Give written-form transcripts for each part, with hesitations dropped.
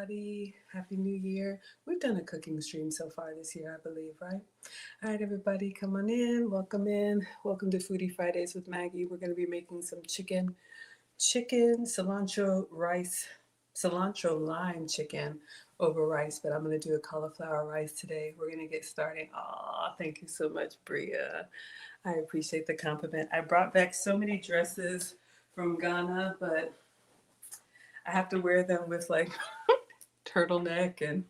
everybody. Happy New Year. We've done a cooking stream so far this year, I believe, right? All right, everybody, come on in. Welcome in. Welcome to Foodie Fridays with Maggie. We're going to be making some chicken, cilantro lime chicken over rice, but I'm going to do a cauliflower rice today. We're going to get started. Oh, thank you so much, Bria. I appreciate the compliment. I brought back so many dresses from Ghana, but I have to wear them with like turtleneck and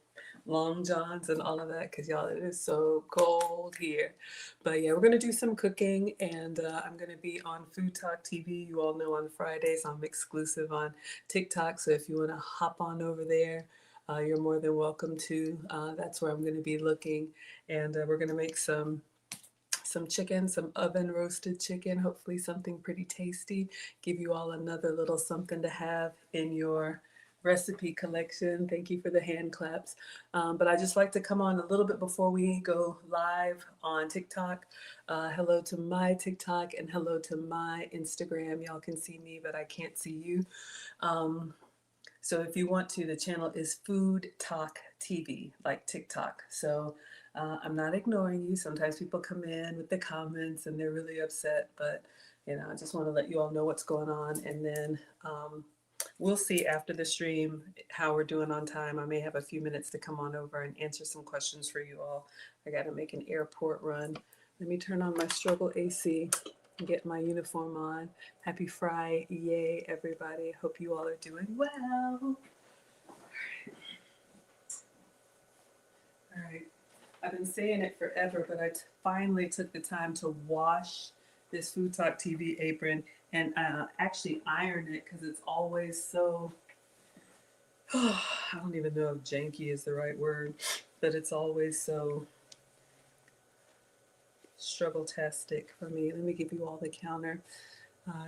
long johns and all of that because y'all, it is so cold here. But yeah, we're gonna do some cooking, and I'm gonna be on Food Talk TV. You all know on Fridays I'm exclusive on TikTok, so if you want to hop on over there, you're more than welcome to. That's where I'm gonna be looking, and we're gonna make some chicken, some oven roasted chicken, hopefully something pretty tasty. Give you all another little something to have in your recipe collection. Thank you for the hand claps. But I just like to come on a little bit before we go live on TikTok. Hello to my TikTok and hello to my Instagram. Y'all can see me, but I can't see you. So if you want to, the channel is Food Talk TV, like TikTok. So I'm not ignoring you. Sometimes people come in with the comments and they're really upset, but I just want to let you all know what's going on. And then we'll see after the stream how we're doing on time. I may have a few minutes to come on over and answer some questions for you all. I got to make an airport run. Let me turn on my struggle AC and get my uniform on. Happy Friday, yay, everybody. Hope you all are doing well. All right. I've been saying it forever, but I finally took the time to wash this Food Talk TV apron and actually iron it because it's always so, I don't even know if janky is the right word, but it's always so struggle-tastic for me. Let me give you all the counter.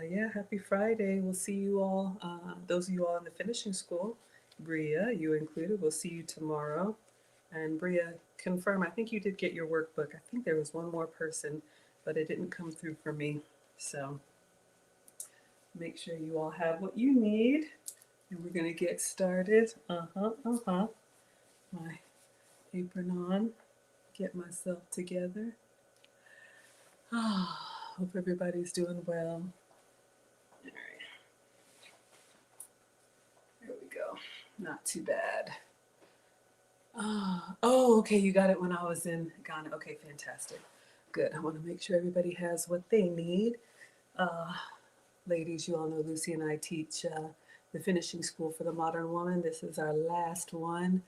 Yeah, happy Friday. We'll see you all, those of you all in the finishing school, Bria, you included, we'll see you tomorrow. And Bria, confirm, I think you did get your workbook. I think there was one more person, but it didn't come through for me. So make sure you all have what you need. And we're gonna get started. My apron on, get myself together. Hope everybody's doing well. All right, there we go. Not too bad. Oh, okay, you got it when I was in Ghana. Okay, fantastic. Good. I want to make sure everybody has what they need. Ladies, you all know Lucy and I teach the finishing school for the modern woman. This is our last one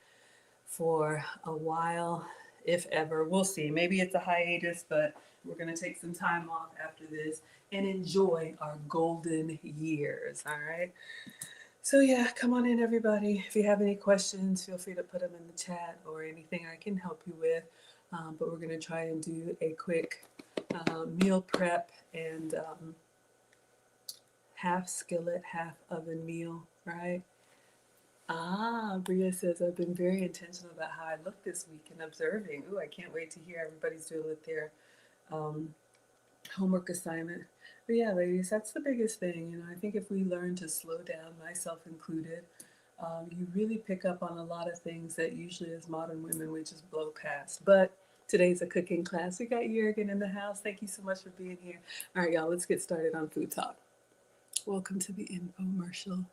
for a while, if ever. We'll see. Maybe it's a hiatus, but we're going to take some time off after this and enjoy our golden years, all right? So yeah, come on in, everybody. If you have any questions, feel free to put them in the chat or anything I can help you with. But we're going to try and do a quick meal prep and half skillet, half oven meal, right? Bria says, I've been very intentional about how I look this week and observing. Ooh, I can't wait to hear everybody's doing with their homework assignment. But yeah, ladies, that's the biggest thing. I think if we learn to slow down, myself included, you really pick up on a lot of things that usually as modern women we just blow past. But today's a cooking class. We got Jurgen in the house. Thank you so much for being here. All right, y'all, let's get started on Food Talk. Welcome to the infomercial.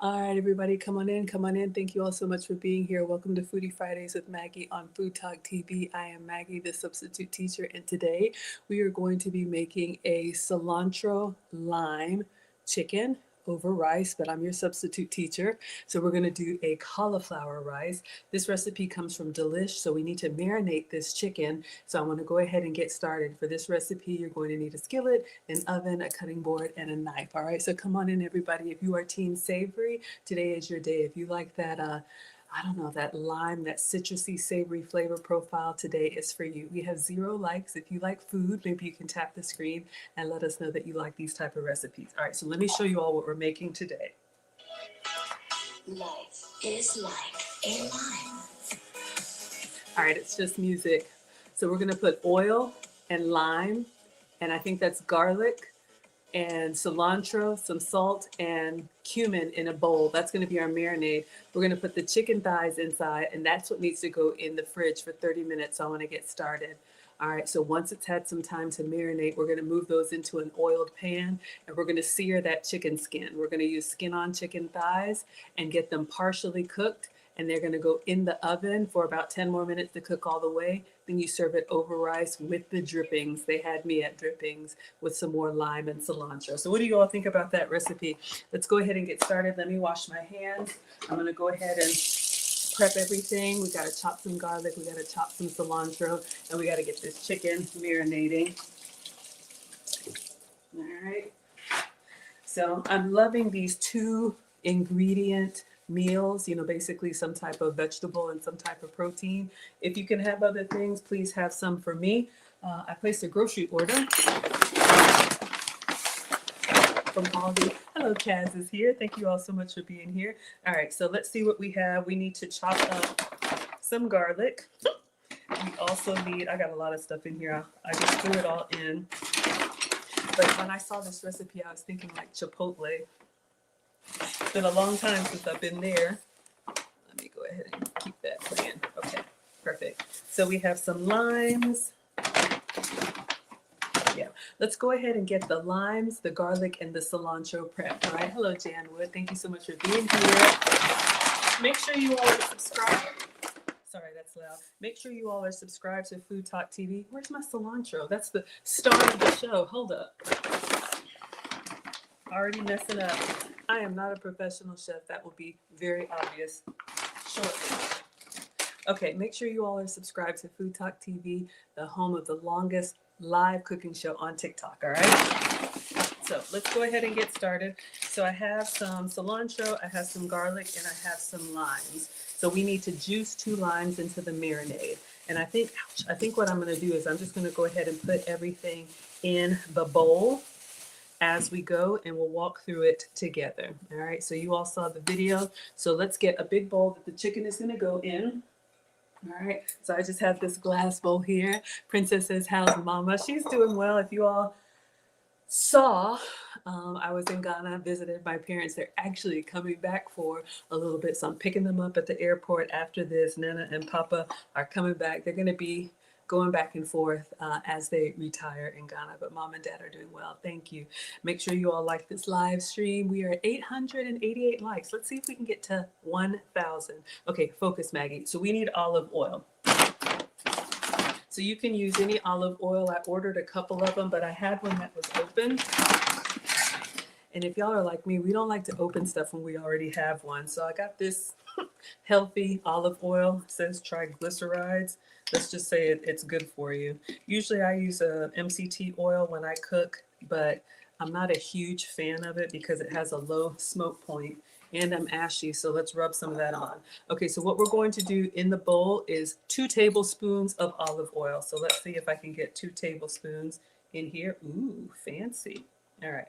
All right, everybody, come on in, come on in. Thank you all so much for being here. Welcome to Foodie Fridays with Maggie on Food Talk TV. I am Maggie, the substitute teacher, and today we are going to be making a cilantro lime chicken over rice, but I'm your substitute teacher. So we're going to do a cauliflower rice. This recipe comes from Delish, so we need to marinate this chicken. So I want to go ahead and get started. For this recipe, you're going to need a skillet, an oven, a cutting board, and a knife. All right, so come on in, everybody. If you are team savory, today is your day. If you like that, I don't know, that lime, that citrusy, savory flavor profile, today is for you. We have 0 likes. If you like food, maybe you can tap the screen and let us know that you like these type of recipes. All right, so let me show you all what we're making today. Life is like a lime. All right, it's just music. So we're gonna put oil and lime, and I think that's garlic, and cilantro, some salt, and cumin in a bowl. That's going to be our marinade. We're going to put the chicken thighs inside, and that's what needs to go in the fridge for 30 minutes. So I want to get started. All right, so once it's had some time to marinate, we're going to move those into an oiled pan, and we're going to sear that chicken skin. We're going to use skin-on chicken thighs and get them partially cooked, and they're going to go in the oven for about 10 more minutes to cook all the way. Then you serve it over rice with the drippings. They had me at drippings with some more lime and cilantro. So what do you all think about that recipe? Let's go ahead and get started. Let me wash my hands. I'm going to go ahead and prep everything. We got to chop some garlic. We got to chop some cilantro, and we got to get this chicken marinating. All right. So I'm loving these 2 ingredient meals, you know, basically some type of vegetable and some type of protein. If you can have other things, please have some for me. I placed a grocery order from Aldi. Hello, Kaz is here. Thank you all so much for being here. All right, so let's see what we have. We need to chop up some garlic. We also need, I got a lot of stuff in here. I just threw it all in. But when I saw this recipe, I was thinking like Chipotle. It's been a long time since I've been there. Let me go ahead and keep that playing. Okay, perfect. So we have some limes. Yeah, let's go ahead and get the limes, the garlic, and the cilantro prepped. All right, hello, Jan Wood. Thank you so much for being here. Make sure you all are subscribed. Sorry, that's loud. Make sure you all are subscribed to Food Talk TV. Where's my cilantro? That's the star of the show. Hold up. Already messing up. I am not a professional chef. That will be very obvious shortly. Okay, make sure you all are subscribed to Food Talk TV, the home of the longest live cooking show on TikTok, all right? So let's go ahead and get started. So I have some cilantro, I have some garlic, and I have some limes. So we need to juice 2 limes into the marinade. And I think what I'm gonna do is I'm just gonna go ahead and put everything in the bowl as we go, and we'll walk through it together. All right, so you all saw the video. So let's get a big bowl that the chicken is gonna go in. All right, so I just have this glass bowl here. Princess says, how's mama? She's doing well. If you all saw, I was in Ghana, visited my parents. They're actually coming back for a little bit. So I'm picking them up at the airport after this. Nana and Papa are coming back. They're gonna be going back and forth as they retire in Ghana, but mom and dad are doing well. Thank you. Make sure you all like this live stream. We are at 888 likes. Let's see if we can get to 1,000. Okay, focus, Maggie. So we need olive oil. So you can use any olive oil. I ordered a couple of them, but I had one that was open. And if y'all are like me, we don't like to open stuff when we already have one. So I got this healthy olive oil. It says triglycerides. Let's just say it's good for you. Usually I use a MCT oil when I cook, but I'm not a huge fan of it because it has a low smoke point and I'm ashy. So let's rub some of that on. Okay, so what we're going to do in the bowl is 2 tablespoons of olive oil. So let's see if I can get 2 tablespoons in here. Ooh, fancy. All right.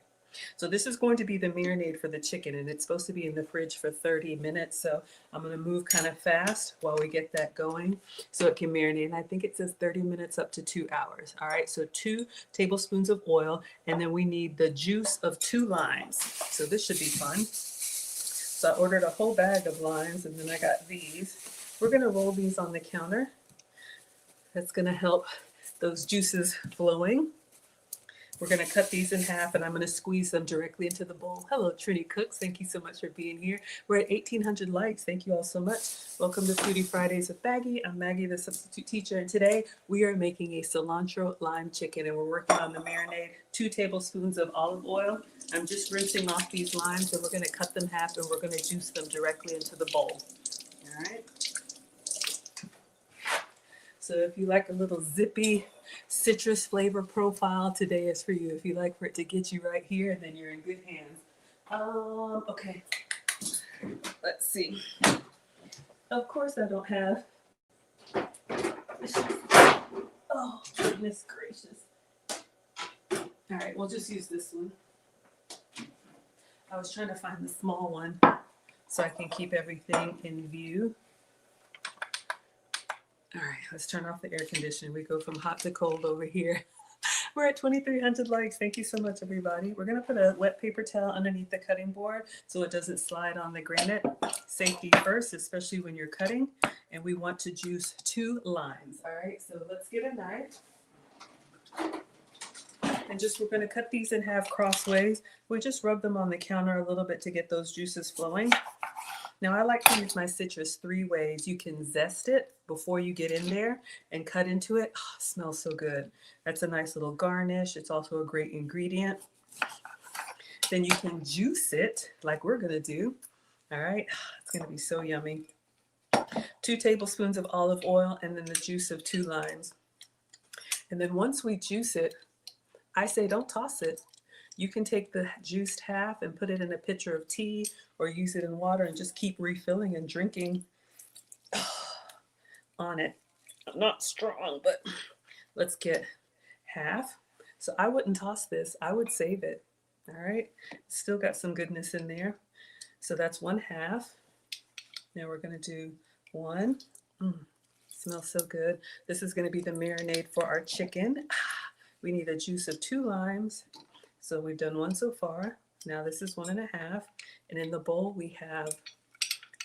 So this is going to be the marinade for the chicken, and it's supposed to be in the fridge for 30 minutes. So I'm going to move kind of fast while we get that going so it can marinate. And I think it says 30 minutes up to 2 hours. All right, so 2 tablespoons of oil, and then we need the juice of 2 limes. So this should be fun. So I ordered a whole bag of limes, and then I got these. We're going to roll these on the counter. That's going to help those juices flowing. We're going to cut these in half, and I'm going to squeeze them directly into the bowl. Hello, Trini Cooks. Thank you so much for being here. We're at 1,800 likes. Thank you all so much. Welcome to Foodie Fridays with Maggie. I'm Maggie, the substitute teacher, and today we are making a cilantro lime chicken, and we're working on the marinade. 2 tablespoons of olive oil. I'm just rinsing off these limes, and we're going to cut them half, and we're going to juice them directly into the bowl. All right. So if you like a little zippy citrus flavor profile, today is for you. If you like for it to get you right here, then you're in good hands. Okay, let's see. Of course I don't have, oh goodness gracious. All right, we'll just use this one. I was trying to find the small one so I can keep everything in view. All right, let's turn off the air conditioning. We go from hot to cold over here. We're at 2,300 likes. Thank you so much, everybody. We're going to put a wet paper towel underneath the cutting board so it doesn't slide on the granite. Safety first, especially when you're cutting. And we want to juice 2 limes. All right, so let's get a knife. And we're going to cut these in half crossways. We just rub them on the counter a little bit to get those juices flowing. Now, I like to use my citrus 3 ways. You can zest it before you get in there and cut into it. Oh, it smells so good. That's a nice little garnish. It's also a great ingredient. Then you can juice it like we're going to do. All right, it's going to be so yummy. 2 tablespoons of olive oil and then the juice of 2 limes. And then once we juice it, I say don't toss it. You can take the juiced half and put it in a pitcher of tea or use it in water and just keep refilling and drinking on it. I'm not strong, but let's get half. So I wouldn't toss this. I would save it. All right. Still got some goodness in there. So that's 1/2. Now we're going to do 1. Smells so good. This is going to be the marinade for our chicken. We need a juice of 2 limes. So we've done 1 so far. Now this is 1.5. And in the bowl, we have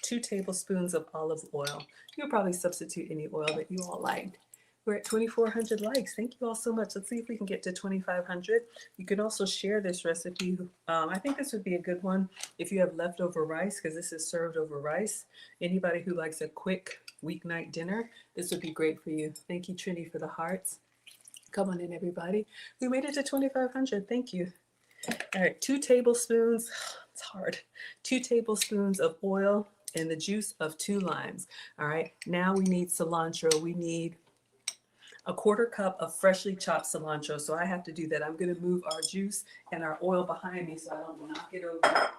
2 tablespoons of olive oil. You'll probably substitute any oil that you all like. We're at 2,400 likes. Thank you all so much. Let's see if we can get to 2,500. You can also share this recipe. I think this would be a good one if you have leftover rice, because this is served over rice. Anybody who likes a quick weeknight dinner, this would be great for you. Thank you, Trini, for the hearts. Come on in, everybody. We made it to 2,500. Thank you. All right, 2 tablespoons. It's hard. 2 tablespoons of oil and the juice of 2 limes. All right, now we need cilantro. We need a 1/4 cup of freshly chopped cilantro. So I have to do that. I'm going to move our juice and our oil behind me so I don't knock it over.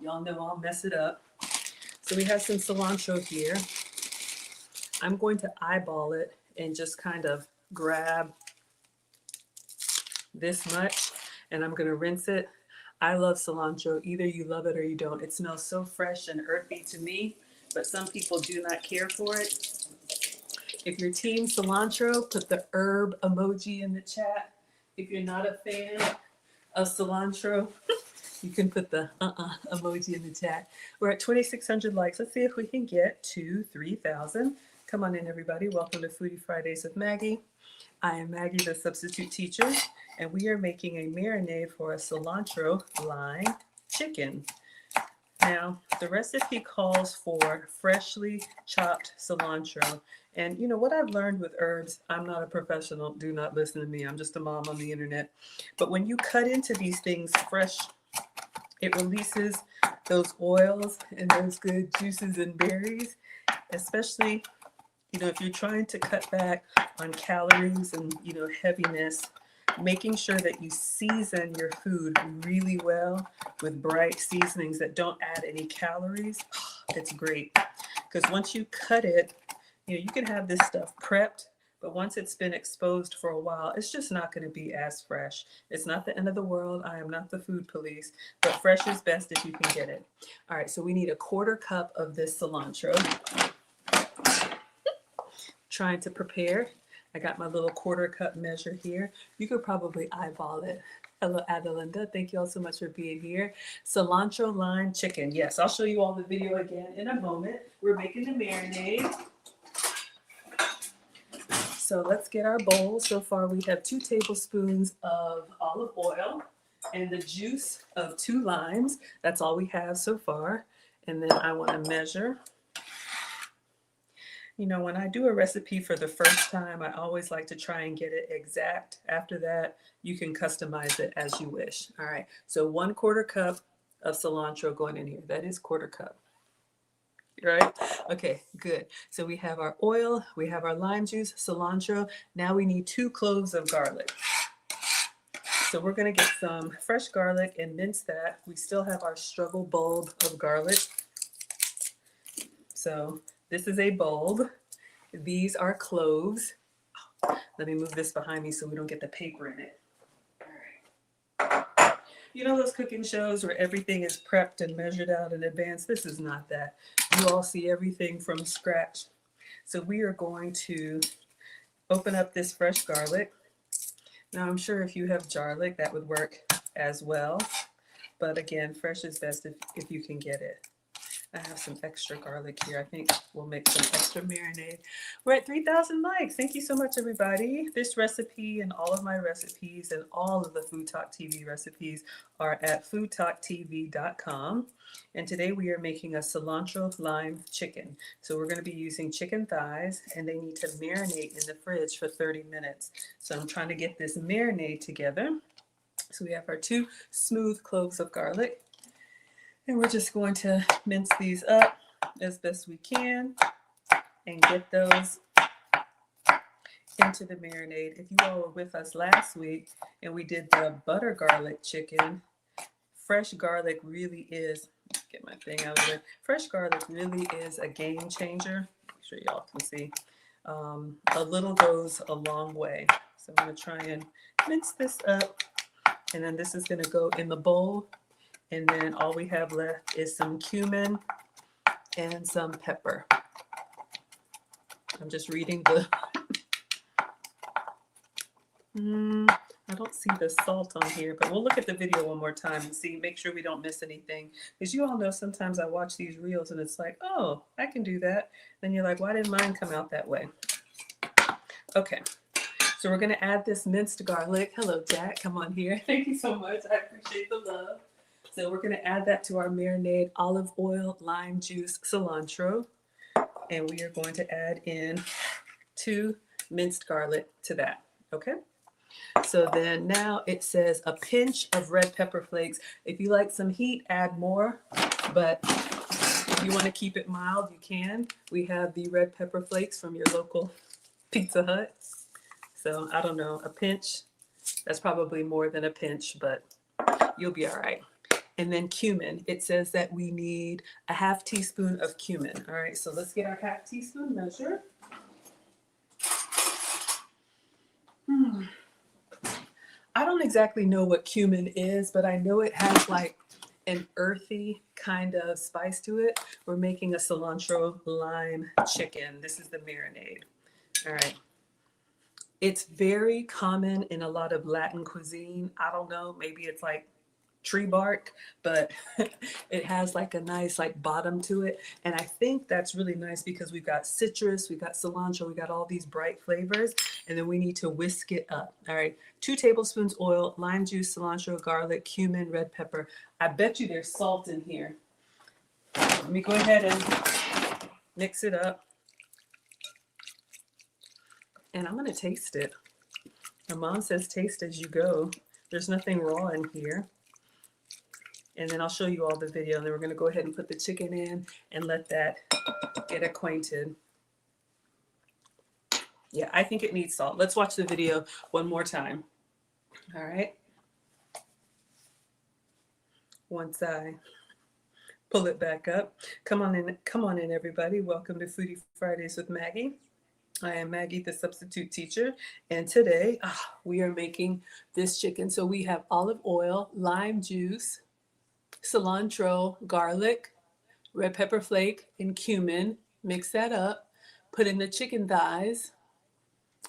Y'all know I'll mess it up. So we have some cilantro here. I'm going to eyeball it and just kind of grab this much, and I'm going to rinse it. I love cilantro. Either you love it or you don't. It smells so fresh and earthy to me, but some people do not care for it. If you're team cilantro, put the herb emoji in the chat. If you're not a fan of cilantro, you can put the emoji in the chat. We're at 2,600 likes. Let's see if we can get to 3,000. Come on in, everybody. Welcome to Foodie Fridays with Maggie. I am Maggie, the substitute teacher, and we are making a marinade for a cilantro lime chicken. Now, the recipe calls for freshly chopped cilantro. And you know what I've learned with herbs, I'm not a professional. Do not listen to me. I'm just a mom on the internet. But when you cut into these things fresh, it releases those oils and those good juices and berries, especially, if you're trying to cut back on calories and, heaviness, making sure that you season your food really well with bright seasonings that don't add any calories. It's great. Because once you cut it, you can have this stuff prepped, but once it's been exposed for a while, it's just not going to be as fresh. It's not the end of the world. I am not the food police, but fresh is best if you can get it. All right, so we need a 1/4 cup of this cilantro. Trying to prepare. I got my little 1/4 cup measure here. You could probably eyeball it. Hello, Adelinda. Thank you all so much for being here. Cilantro lime chicken. Yes, I'll show you all the video again in a moment. We're making the marinade. So let's get our bowl. So far we have 2 tablespoons of olive oil and the juice of 2 limes. That's all we have so far. And then I want to measure. When I do a recipe for the first time, I always like to try and get it exact. After that, you can customize it as you wish. All right, so 1/4 cup of cilantro going in here. That is 1/4 cup. Right? Okay, good. So we have our oil, we have our lime juice, cilantro. Now we need 2 cloves of garlic. So we're going to get some fresh garlic and mince that. We still have our struggle bulb of garlic. So this is a bulb. These are cloves. Let me move this behind me so we don't get the paper in it. All right. Those cooking shows where everything is prepped and measured out in advance? This is not that. You all see everything from scratch. So we are going to open up this fresh garlic. Now I'm sure if you have garlic, that would work as well. But again, fresh is best if you can get it. I have some extra garlic here. I think we'll make some extra marinade. We're at 3,000 likes. Thank you so much, everybody. This recipe and all of my recipes and all of the Food Talk TV recipes are at foodtalktv.com. And today we are making a cilantro lime chicken. So we're going to be using chicken thighs, and they need to marinate in the fridge for 30 minutes. So I'm trying to get this marinade together. So we have our 2 smooth cloves of garlic. And we're just going to mince these up as best we can and get those into the marinade. If you all were with us last week and we did the butter garlic chicken, fresh garlic really is, get my thing out of there, fresh garlic really is a game changer. Make sure y'all can see. A little goes a long way. So I'm going to try and mince this up. And then this is going to go in the bowl. And then all we have left is some cumin and some pepper. I'm just reading the, I don't see the salt on here, but we'll look at the video one more time and see, make sure we don't miss anything. Because you all know sometimes I watch these reels and it's like, oh, I can do that. Then you're like, why didn't mine come out that way? Okay, so we're gonna add this minced garlic. Hello, Jack, come on here. Thank you so much, I appreciate the love. So we're going to add that to our marinade: olive oil, lime juice, cilantro, and we are going to add in 2 minced garlic to that, okay? So then now it says a pinch of red pepper flakes. If you like some heat, add more, but if you want to keep it mild, you can. We have the red pepper flakes from your local Pizza Hut. So I don't know, a pinch, that's probably more than a pinch, but you'll be all right. And then cumin, it says that we need a ½ teaspoon of cumin. All right, so let's get our ½ teaspoon measure. I don't exactly know what cumin is, but I know it has like an earthy kind of spice to it. We're making a cilantro lime chicken. This is the marinade. All right. It's very common in a lot of Latin cuisine. I don't know, maybe it's like tree bark, but it has like a nice like bottom to it. And I think that's really nice because we've got citrus, we've got cilantro, we got all these bright flavors, and then we need to whisk it up. All right, 2 tablespoons oil, lime juice, cilantro, garlic, cumin, red pepper. I bet you there's salt in here. Let me go ahead and mix it up. And I'm gonna taste it. My mom says taste as you go. There's nothing raw in here. And then I'll show you all the video, and then we're going to go ahead and put the chicken in and let that get acquainted. Yeah, I think it needs salt. Let's watch the video one more time. All right. Once I pull it back up, come on in, everybody. Welcome to Foodie Fridays with Maggie. I am Maggie, the substitute teacher, and today we are making this chicken. So we have olive oil, lime juice, cilantro, garlic, red pepper flake, and cumin. Mix that up. Put in the chicken thighs.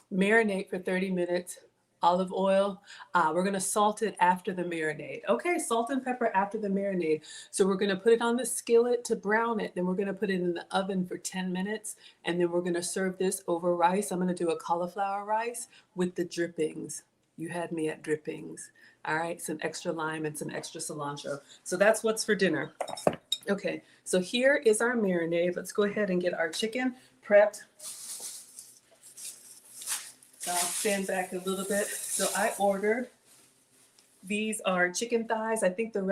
Marinate for 30 minutes. Olive oil. We're going to salt it after the marinade. Okay, salt and pepper after the marinade. So we're going to put it on the skillet to brown it. Then we're going to put it in the oven for 10 minutes. And then we're going to serve this over rice. I'm going to do a cauliflower rice with the drippings. You had me at drippings. All right, some extra lime and some extra cilantro. So that's what's for dinner. Okay, so here is our marinade. Let's go ahead and get our chicken prepped. So I'll stand back a little bit. So I ordered, these are chicken thighs. I think the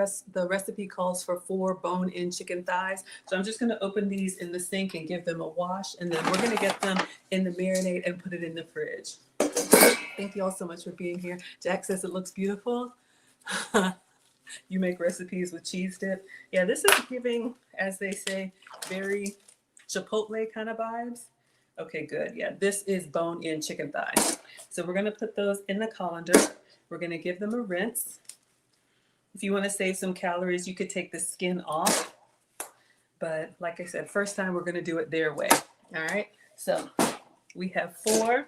recipe calls for 4 bone-in chicken thighs. So I'm just gonna open these in the sink and give them a wash, and then we're gonna get them in the marinade and put it in the fridge. Thank you all so much for being here. Jack says it looks beautiful. You make recipes with cheese dip. Yeah, this is giving, as they say, very Chipotle kind of vibes. Okay, good. Yeah, this is bone-in chicken thighs. So we're gonna put those in the colander. We're gonna give them a rinse. If you wanna save some calories, you could take the skin off. But like I said, first time we're gonna do it their way. All right, so we have 4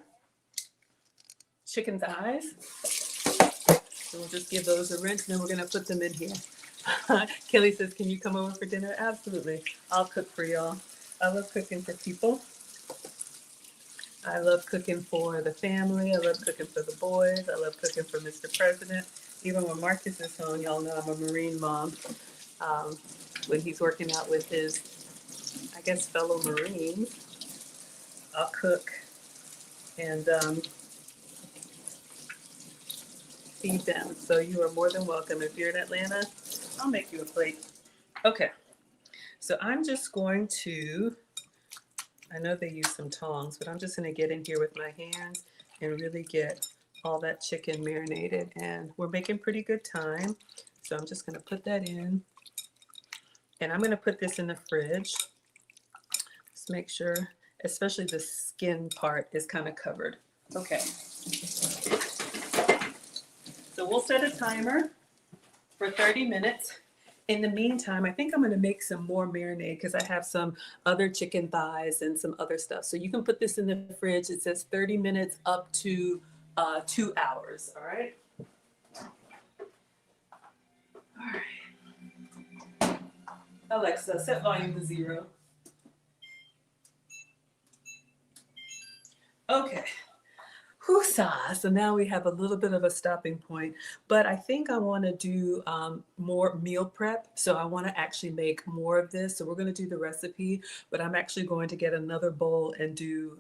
chicken thighs. So we'll just give those a rinse, and then we're gonna put them in here. Kelly says, can you come over for dinner? Absolutely. I'll cook for y'all. I love cooking for people. I love cooking for the family. I love cooking for the boys. I love cooking for Mr. President. Even when Marcus is home, y'all know I'm a Marine mom. When he's working out with his, I guess, fellow Marines, I'll cook and feed them. So you are more than welcome. If you're in Atlanta, I'll make you a plate. Okay, so I'm just going to, I know they use some tongs, but I'm just going to get in here with my hands and really get all that chicken marinated. And we're making pretty good time. So I'm just going to put that in. And I'm going to put this in the fridge. Just make sure, especially the skin part is kind of covered. Okay. So we'll set a timer for 30 minutes. In the meantime, I think I'm going to make some more marinade because I have some other chicken thighs and some other stuff. So you can put this in the fridge. It says 30 minutes up to 2 hours. All right. All right. Alexa, set volume to 0. Okay. Whoosah. So now we have a little bit of a stopping point, but I think I want to do more meal prep. So I want to actually make more of this. So we're going to do the recipe, but I'm actually going to get another bowl and do,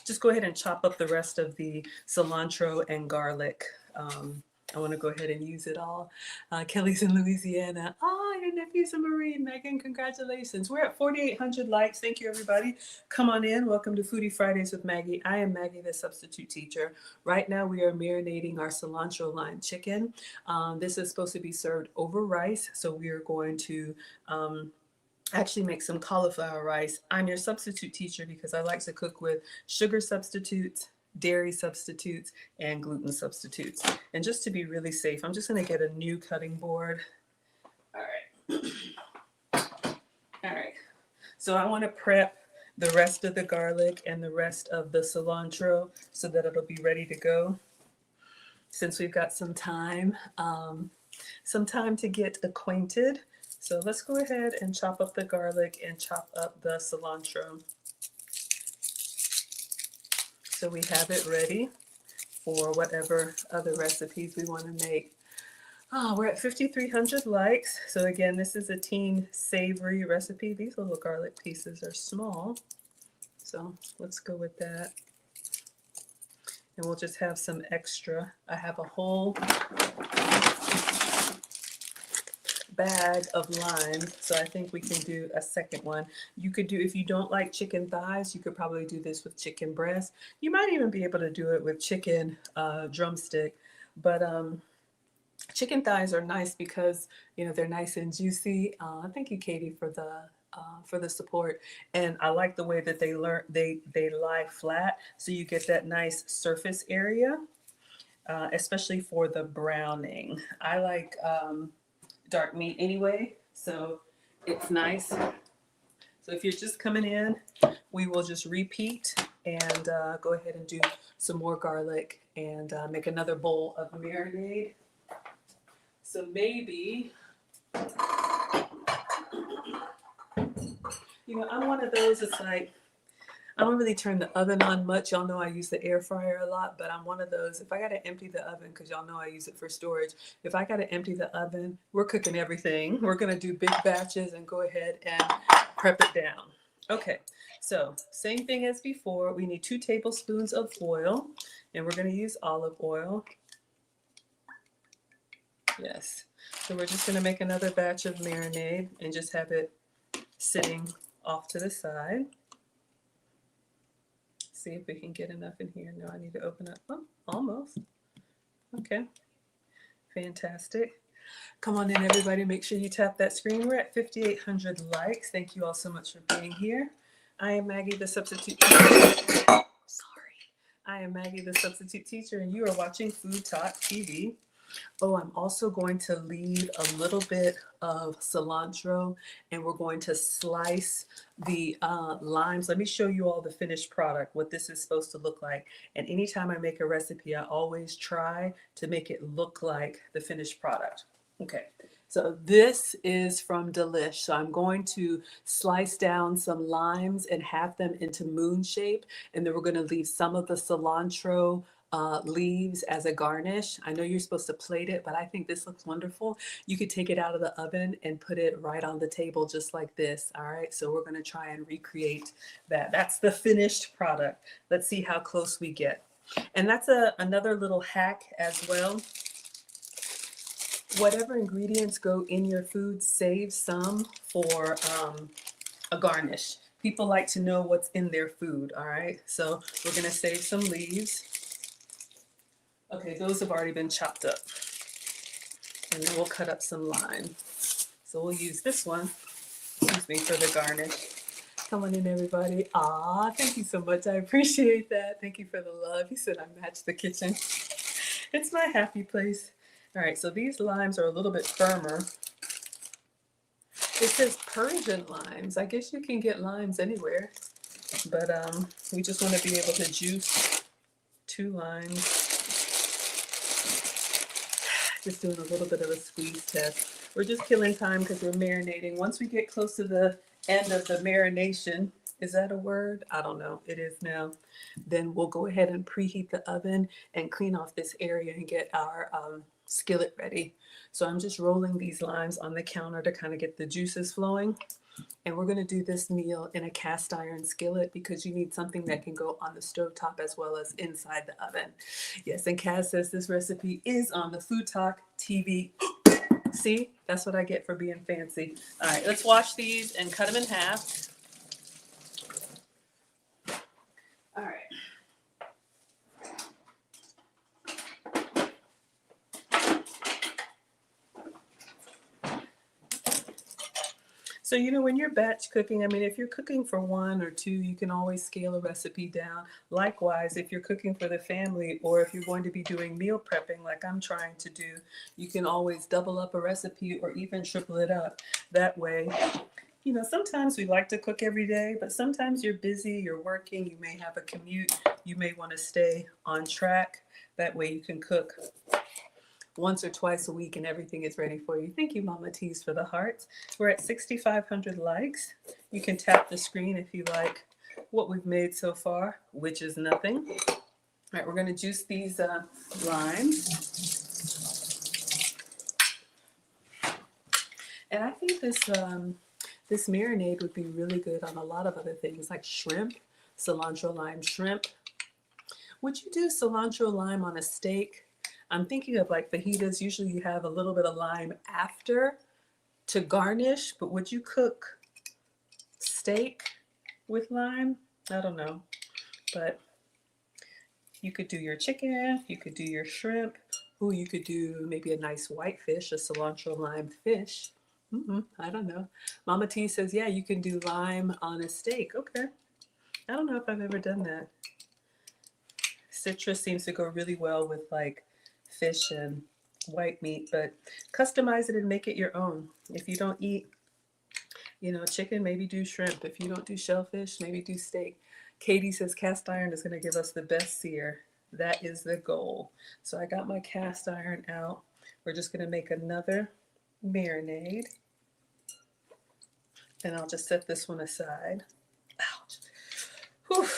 just go ahead and chop up the rest of the cilantro and garlic. I want to go ahead and use it all. Kelly's in Louisiana. Oh, your nephew's a Marine. Megan, congratulations. We're at 4,800 likes. Thank you, everybody. Come on in. Welcome to Foodie Fridays with Maggie. I am Maggie, the substitute teacher. Right now, we are marinating our cilantro lime chicken. This is supposed to be served over rice, so we are going to actually make some cauliflower rice. I'm your substitute teacher because I like to cook with sugar substitutes, dairy substitutes, and gluten substitutes. And just to be really safe, I'm just going to get a new cutting board. All right. All right. So I want to prep the rest of the garlic and the rest of the cilantro so that it'll be ready to go. Since we've got some time to get acquainted. So let's go ahead and chop up the garlic and chop up the cilantro. So we have it ready for whatever other recipes we want to make. Oh, we're at 5,300 likes. So again, this is a teen savory recipe. These little garlic pieces are small. So let's go with that. And we'll just have some extra. I have a whole bag of limes, so I think we can do a second one. You could do, if you don't like chicken thighs, you could probably do this with chicken breast. You might even be able to do it with chicken drumstick, but chicken thighs are nice because, you know, they're nice and juicy. Thank you, Katie, for the support. And I like the way that they lie flat, so you get that nice surface area, especially for the browning. I like dark meat anyway, so it's nice. So if you're just coming in, we will just repeat and go ahead and do some more garlic and make another bowl of marinade. So maybe, you know, I'm one of those, it's like, I don't really turn the oven on much. Y'all know I use the air fryer a lot, but I'm one of those, if I got to empty the oven, because y'all know I use it for storage, if I got to empty the oven, we're cooking everything. We're going to do big batches and go ahead and prep it down. Okay, so same thing as before. We need 2 tablespoons of oil, and we're going to use olive oil. Yes, so we're just going to make another batch of marinade and just have it sitting off to the side. See if we can get enough in here. No, I need to open up. Oh, almost. Okay. Fantastic. Come on in, everybody. Make sure you tap that screen. We're at 5,800 likes. Thank you all so much for being here. I am Maggie, the substitute teacher. Sorry. I am Maggie, the substitute teacher, and you are watching Food Talk TV. Oh, I'm also going to leave a little bit of cilantro, and we're going to slice the limes. Let me show you all the finished product, what this is supposed to look like. And anytime I make a recipe, I always try to make it look like the finished product. Okay, so this is from Delish. So I'm going to slice down some limes and have them into moon shape, and then we're going to leave some of the cilantro leaves as a garnish. I know you're supposed to plate it, but I think this looks wonderful. You could take it out of the oven and put it right on the table just like this. All right, so we're going to try and recreate that. That's the finished product. Let's see how close we get. And that's another little hack as well. Whatever ingredients go in your food, save some for a garnish. People like to know what's in their food, all right? So we're gonna save some leaves. Okay, those have already been chopped up. And then we'll cut up some lime. So we'll use this one, excuse me, for the garnish. Come on in, everybody. Ah, thank you so much. I appreciate that. Thank you for the love. He said I matched the kitchen. It's my happy place. All right, so these limes are a little bit firmer. It says Persian limes. I guess you can get limes anywhere, but we just want to be able to juice 2 limes. Just doing a little bit of a squeeze test. We're just killing time because we're marinating. Once we get close to the end of the marination, is that a word? I don't know. It is now. Then we'll go ahead and preheat the oven and clean off this area and get our skillet ready. So I'm just rolling these limes on the counter to kind of get the juices flowing. And we're going to do this meal in a cast iron skillet because you need something that can go on the stovetop as well as inside the oven. Yes, and Kaz says this recipe is on the Fttv. See, that's what I get for being fancy. All right, let's wash these and cut them in half. All right. So, you know, when you're batch cooking, I mean, if you're cooking for 1 or 2, you can always scale a recipe down. Likewise, if you're cooking for the family or if you're going to be doing meal prepping like I'm trying to do, you can always double up a recipe or even triple it up. That way, you know, sometimes we like to cook every day, but sometimes you're busy, you're working, you may have a commute, you may want to stay on track. That way you can cook once or twice a week and everything is ready for you. Thank you, Mama Tees, for the hearts. We're at 6,500 likes. You can tap the screen if you like what we've made so far, which is nothing. All right, we're going to juice these limes. And I think this marinade would be really good on a lot of other things like shrimp, cilantro lime shrimp. Would you do cilantro lime on a steak? I'm thinking of like fajitas. Usually you have a little bit of lime after to garnish, but would you cook steak with lime? I don't know, but you could do your chicken, you could do your shrimp. Ooh, you could do maybe a nice white fish, a cilantro lime fish. I don't know. Mama T says, yeah, you can do lime on a steak. Okay. I don't know if I've ever done that. Citrus seems to go really well with like fish and white meat, but customize it and make it your own. If you don't eat, you know, chicken, maybe do shrimp. If you don't do shellfish, maybe do steak. Katie says cast iron is going to give us the best sear. That is the goal. So I got my cast iron out. We're just going to make another marinade. And I'll just set this one aside. Ouch. Whew.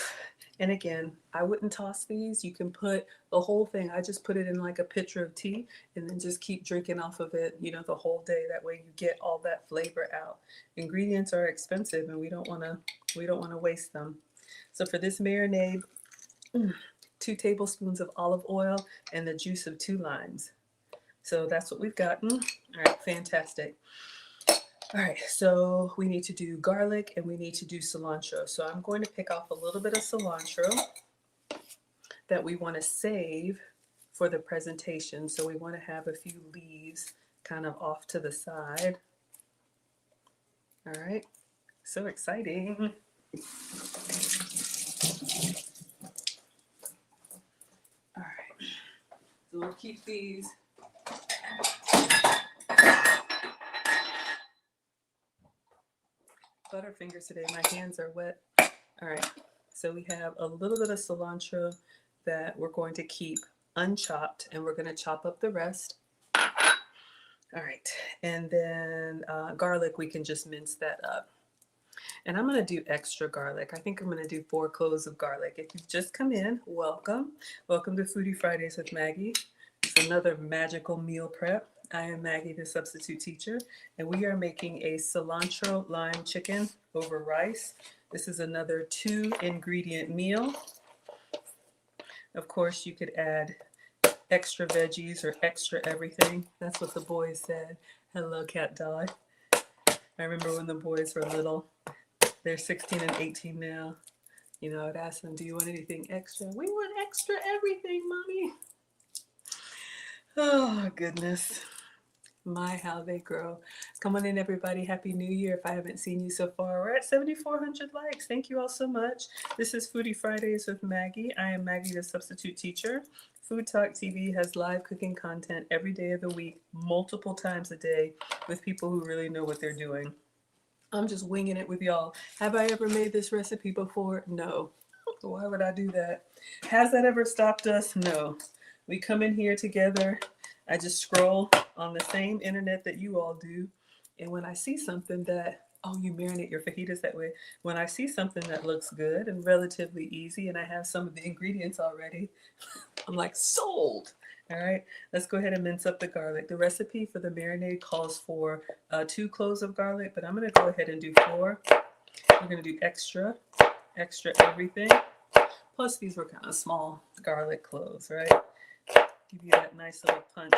And again, I wouldn't toss these. You can put the whole thing. I just put it in like a pitcher of tea and then just keep drinking off of it, you know, the whole day. That way you get all that flavor out. Ingredients are expensive and we don't want to waste them. So for this marinade, 2 tablespoons of olive oil and the juice of 2 limes. So that's what we've gotten. All right, fantastic. All right, so we need to do garlic and we need to do cilantro. So I'm going to pick off a little bit of cilantro that we want to save for the presentation. So we want to have a few leaves kind of off to the side. All right, so exciting. All right, so we'll keep these Butterfingers today. My hands are wet. All right. So we have a little bit of cilantro that we're going to keep unchopped, and we're going to chop up the rest. All right. And then garlic, we can just mince that up. And I'm going to do extra garlic. I think I'm going to do 4 cloves of garlic. If you've just come in, welcome. Welcome to Foodie Fridays with Maggie. It's another magical meal prep. I am Maggie, the substitute teacher, and we are making a cilantro lime chicken over rice. This is another 2-ingredient meal. Of course, you could add extra veggies or extra everything. That's what the boys said. Hello, cat dog. I remember when the boys were little. They're 16 and 18 now. You know, I'd ask them, do you want anything extra? We want extra everything, Mommy. Oh, goodness. My, how they grow. Come on in, everybody. Happy New Year. If I haven't seen you so far, we're at 7,400 likes. Thank you all so much. This is Foodie Fridays with Maggie. I am Maggie, the substitute teacher. Food Talk TV has live cooking content every day of the week, multiple times a day, with people who really know what they're doing. I'm just winging it with y'all. Have I ever made this recipe before? No. Why would I do that? Has that ever stopped us? No. We come in here together. I just scroll on the same internet that you all do. And when I see something that, oh, you marinate your fajitas that way. When I see something that looks good and relatively easy, and I have some of the ingredients already, I'm like, sold. All right, let's go ahead and mince up the garlic. The recipe for the marinade calls for 2 cloves of garlic, but I'm going to go ahead and do 4. We're going to do extra everything. Plus, these were kind of small garlic cloves, right? Give you that nice little punch.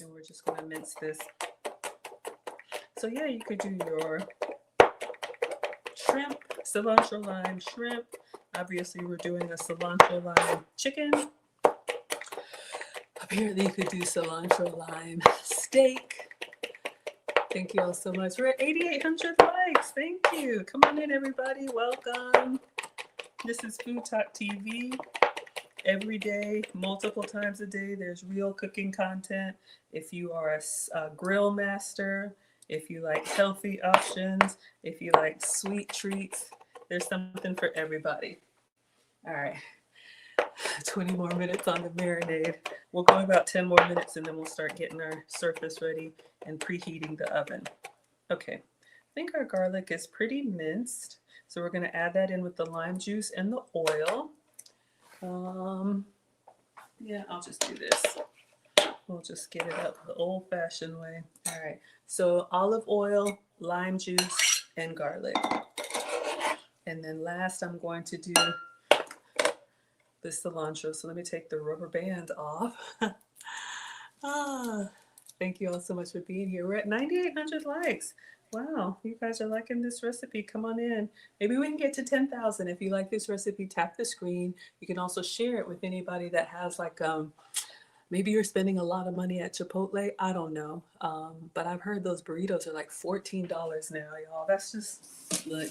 And we're just going to mince this. So yeah, you could do your shrimp, cilantro lime shrimp. Obviously, we're doing a cilantro lime chicken. Apparently, you could do cilantro lime steak. Thank you all so much. We're at 8,800 likes. Thank you. Come on in, everybody. Welcome. This is Food Talk TV. Every day, multiple times a day, there's real cooking content. If you are a grill master, if you like healthy options, if you like sweet treats, there's something for everybody. All right. 20 more minutes on the marinade. We'll go about 10 more minutes and then we'll start getting our surface ready and preheating the oven. Okay, I think our garlic is pretty minced. So we're going to add that in with the lime juice and the oil. Yeah, I'll just do this. We'll just get it up the old-fashioned way. All right, so olive oil, lime juice, and garlic. And then last, I'm going to do the cilantro. So let me take the rubber band off. Thank you all so much for being here. We're at 9,800 likes. Wow, you guys are liking this recipe. Come on in. Maybe we can get to 10,000. If you like this recipe, tap the screen. You can also share it with anybody that has like, maybe you're spending a lot of money at Chipotle. I don't know. But I've heard those burritos are like $14 now, y'all. That's just, look,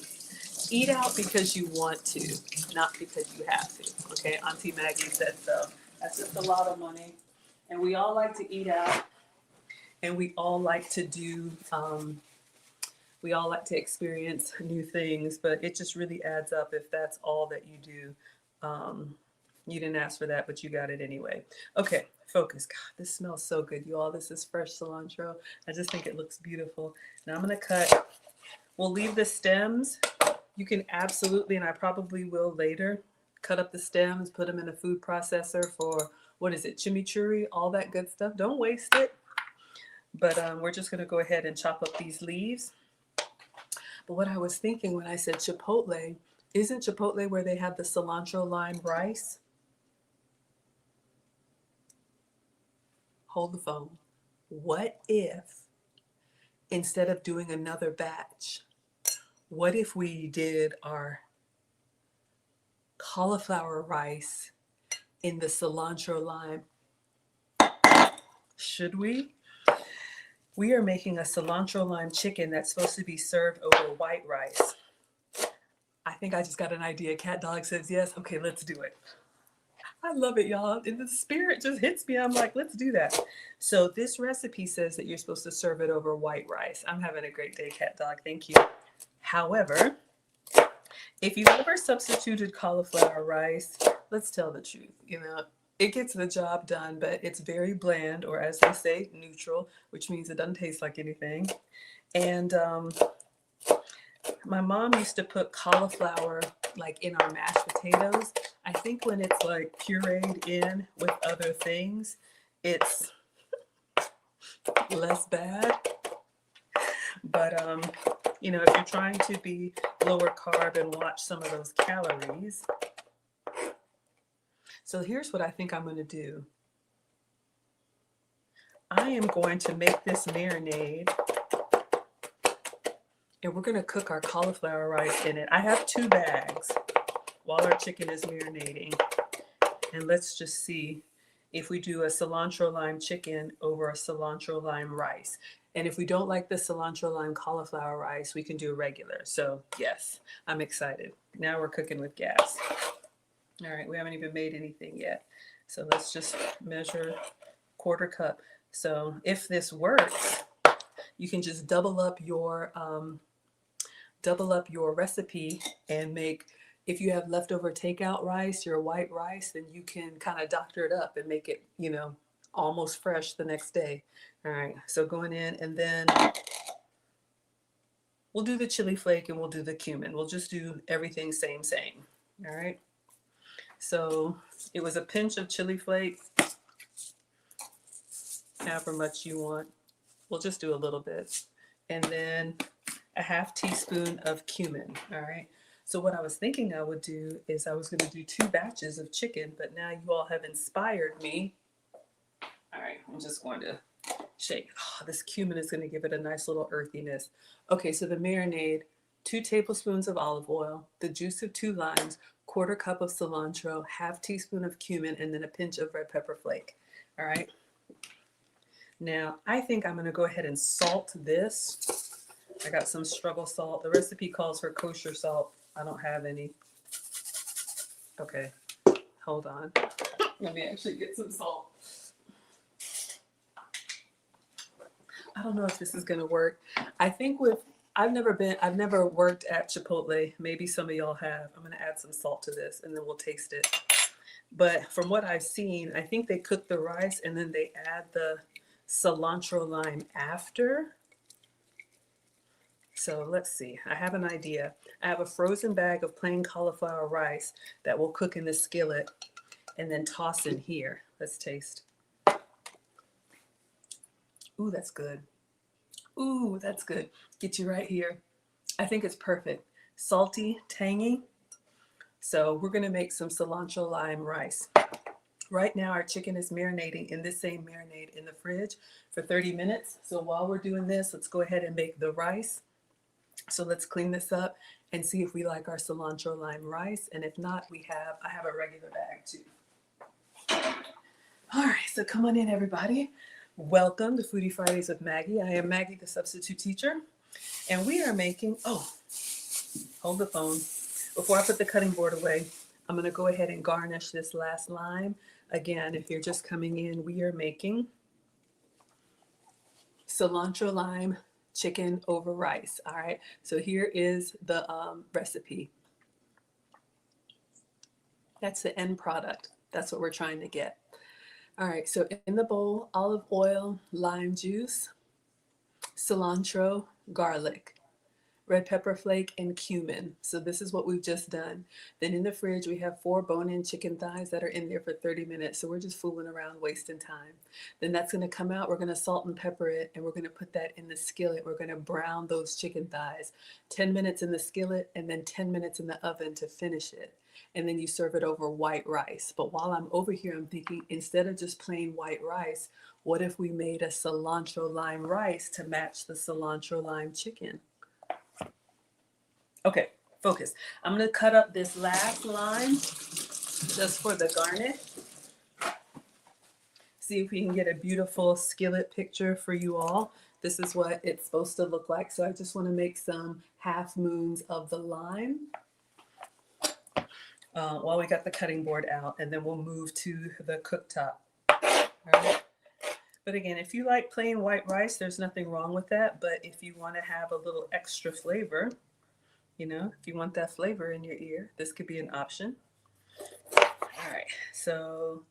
eat out because you want to, not because you have to. Okay, Auntie Maggie said so. That's just a lot of money. And we all like to eat out. And we all like to do, we all like to experience new things, but it just really adds up if that's all that you do. You didn't ask for that, but you got it anyway. Okay, focus. God, this smells so good, you all. This is fresh cilantro. I just think it looks beautiful. Now I'm going to cut. We'll leave the stems. You can absolutely, and I probably will later, cut up the stems, put them in a food processor for, what is it, chimichurri, all that good stuff. Don't waste it. But we're just going to go ahead and chop up these leaves. But what I was thinking when I said Chipotle, isn't Chipotle where they have the cilantro lime rice? Hold the phone. What if, instead of doing another batch, what if we did our cauliflower rice in the cilantro lime? Should we? We are making a cilantro lime chicken that's supposed to be served over white rice. I think I just got an idea. Cat Dog says yes. Okay, let's do it. I love it, y'all. And the spirit just hits me. I'm like, let's do that. So this recipe says that you're supposed to serve it over white rice. I'm having a great day, Cat Dog. Thank you. However, if you've ever substituted cauliflower rice, let's tell the truth. It gets the job done, but it's very bland, or as they say, neutral, which means it doesn't taste like anything. And my mom used to put cauliflower like in our mashed potatoes. I think when it's like pureed in with other things, it's less bad. But if you're trying to be lower carb and watch some of those calories. So here's what I think I'm going to do. I am going to make this marinade, and we're going to cook our cauliflower rice in it. I have 2 bags while our chicken is marinating. And let's just see if we do a cilantro lime chicken over a cilantro lime rice. And if we don't like the cilantro lime cauliflower rice, we can do a regular. So yes, I'm excited. Now we're cooking with gas. All right, we haven't even made anything yet. So let's just measure 1/4 cup. So if this works, you can just double up your recipe and make, if you have leftover takeout rice, your white rice, then you can kind of doctor it up and make it, almost fresh the next day. All right, so going in, and then we'll do the chili flake and we'll do the cumin. We'll just do everything same. All right. So it was a pinch of chili flake, however much you want. We'll just do a little bit. And then a 1/2 teaspoon of cumin. All right. So what I was thinking I would do is I was going to do 2 batches of chicken, but now you all have inspired me. All right, I'm just going to shake. Oh, this cumin is going to give it a nice little earthiness. Okay, so the marinade, 2 tablespoons of olive oil, the juice of 2 limes, 1/4 cup of cilantro, 1/2 teaspoon of cumin, and then a pinch of red pepper flake. All right. Now, I think I'm going to go ahead and salt this. I got some struggle salt. The recipe calls for kosher salt. I don't have any. Okay, hold on. Let me actually get some salt. I don't know if this is going to work. I think I've never worked at Chipotle. Maybe some of y'all have. I'm going to add some salt to this and then we'll taste it. But from what I've seen, I think they cook the rice and then they add the cilantro lime after. So let's see. I have an idea. I have a frozen bag of plain cauliflower rice that will cook in the skillet and then toss in here. Let's taste. Ooh, that's good. Ooh, that's good. Get you right here. I think it's perfect. Salty, tangy. So we're going to make some cilantro lime rice. Right now, our chicken is marinating in this same marinade in the fridge for 30 minutes. So while we're doing this, let's go ahead and make the rice. So let's clean this up and see if we like our cilantro lime rice. And if not, I have a regular bag too. All right, so come on in, everybody. Welcome to Foodie Fridays with Maggie. I am Maggie, the substitute teacher. And we are making, hold the phone. Before I put the cutting board away, I'm going to go ahead and garnish this last lime. Again, if you're just coming in, we are making cilantro lime chicken over rice. All right, so here is the recipe. That's the end product. That's what we're trying to get. All right, so in the bowl, olive oil, lime juice, cilantro, garlic, red pepper flake, and cumin. So this is what we've just done. Then in the fridge, we have 4 bone-in chicken thighs that are in there for 30 minutes. So we're just fooling around, wasting time. Then that's going to come out. We're going to salt and pepper it, and we're going to put that in the skillet. We're going to brown those chicken thighs. 10 minutes in the skillet, and then 10 minutes in the oven to finish it. And then you serve it over white rice. But while I'm over here, I'm thinking, instead of just plain white rice, what if we made a cilantro lime rice to match the cilantro lime chicken? Okay, focus. I'm going to cut up this last lime just for the garnish. See if we can get a beautiful skillet picture for you all. This is what it's supposed to look like. So I just want to make some half moons of the lime while we got the cutting board out, and then we'll move to the cooktop. All right. But again, if you like plain white rice, there's nothing wrong with that. But if you want to have a little extra flavor, You know, if you want that flavor in your ear, this could be an option. All right, so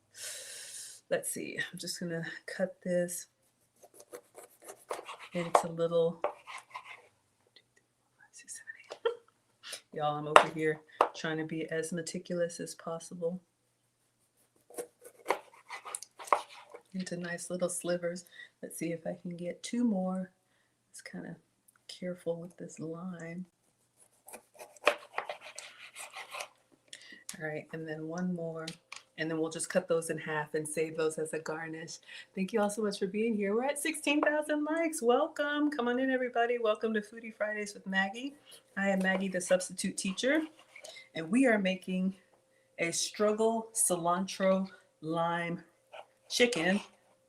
let's see. I'm just gonna cut this into little. Y'all, I'm over here trying to be as meticulous as possible into nice little slivers. Let's see if I can get two more. It's kind of careful with this lime. All right, and then one more. And then we'll just cut those in half and save those as a garnish. Thank you all so much for being here. We're at 16,000 likes. Welcome. Come on in, everybody. Welcome to Foodie Fridays with Maggie. I am Maggie, the substitute teacher, and we are making a struggle cilantro lime chicken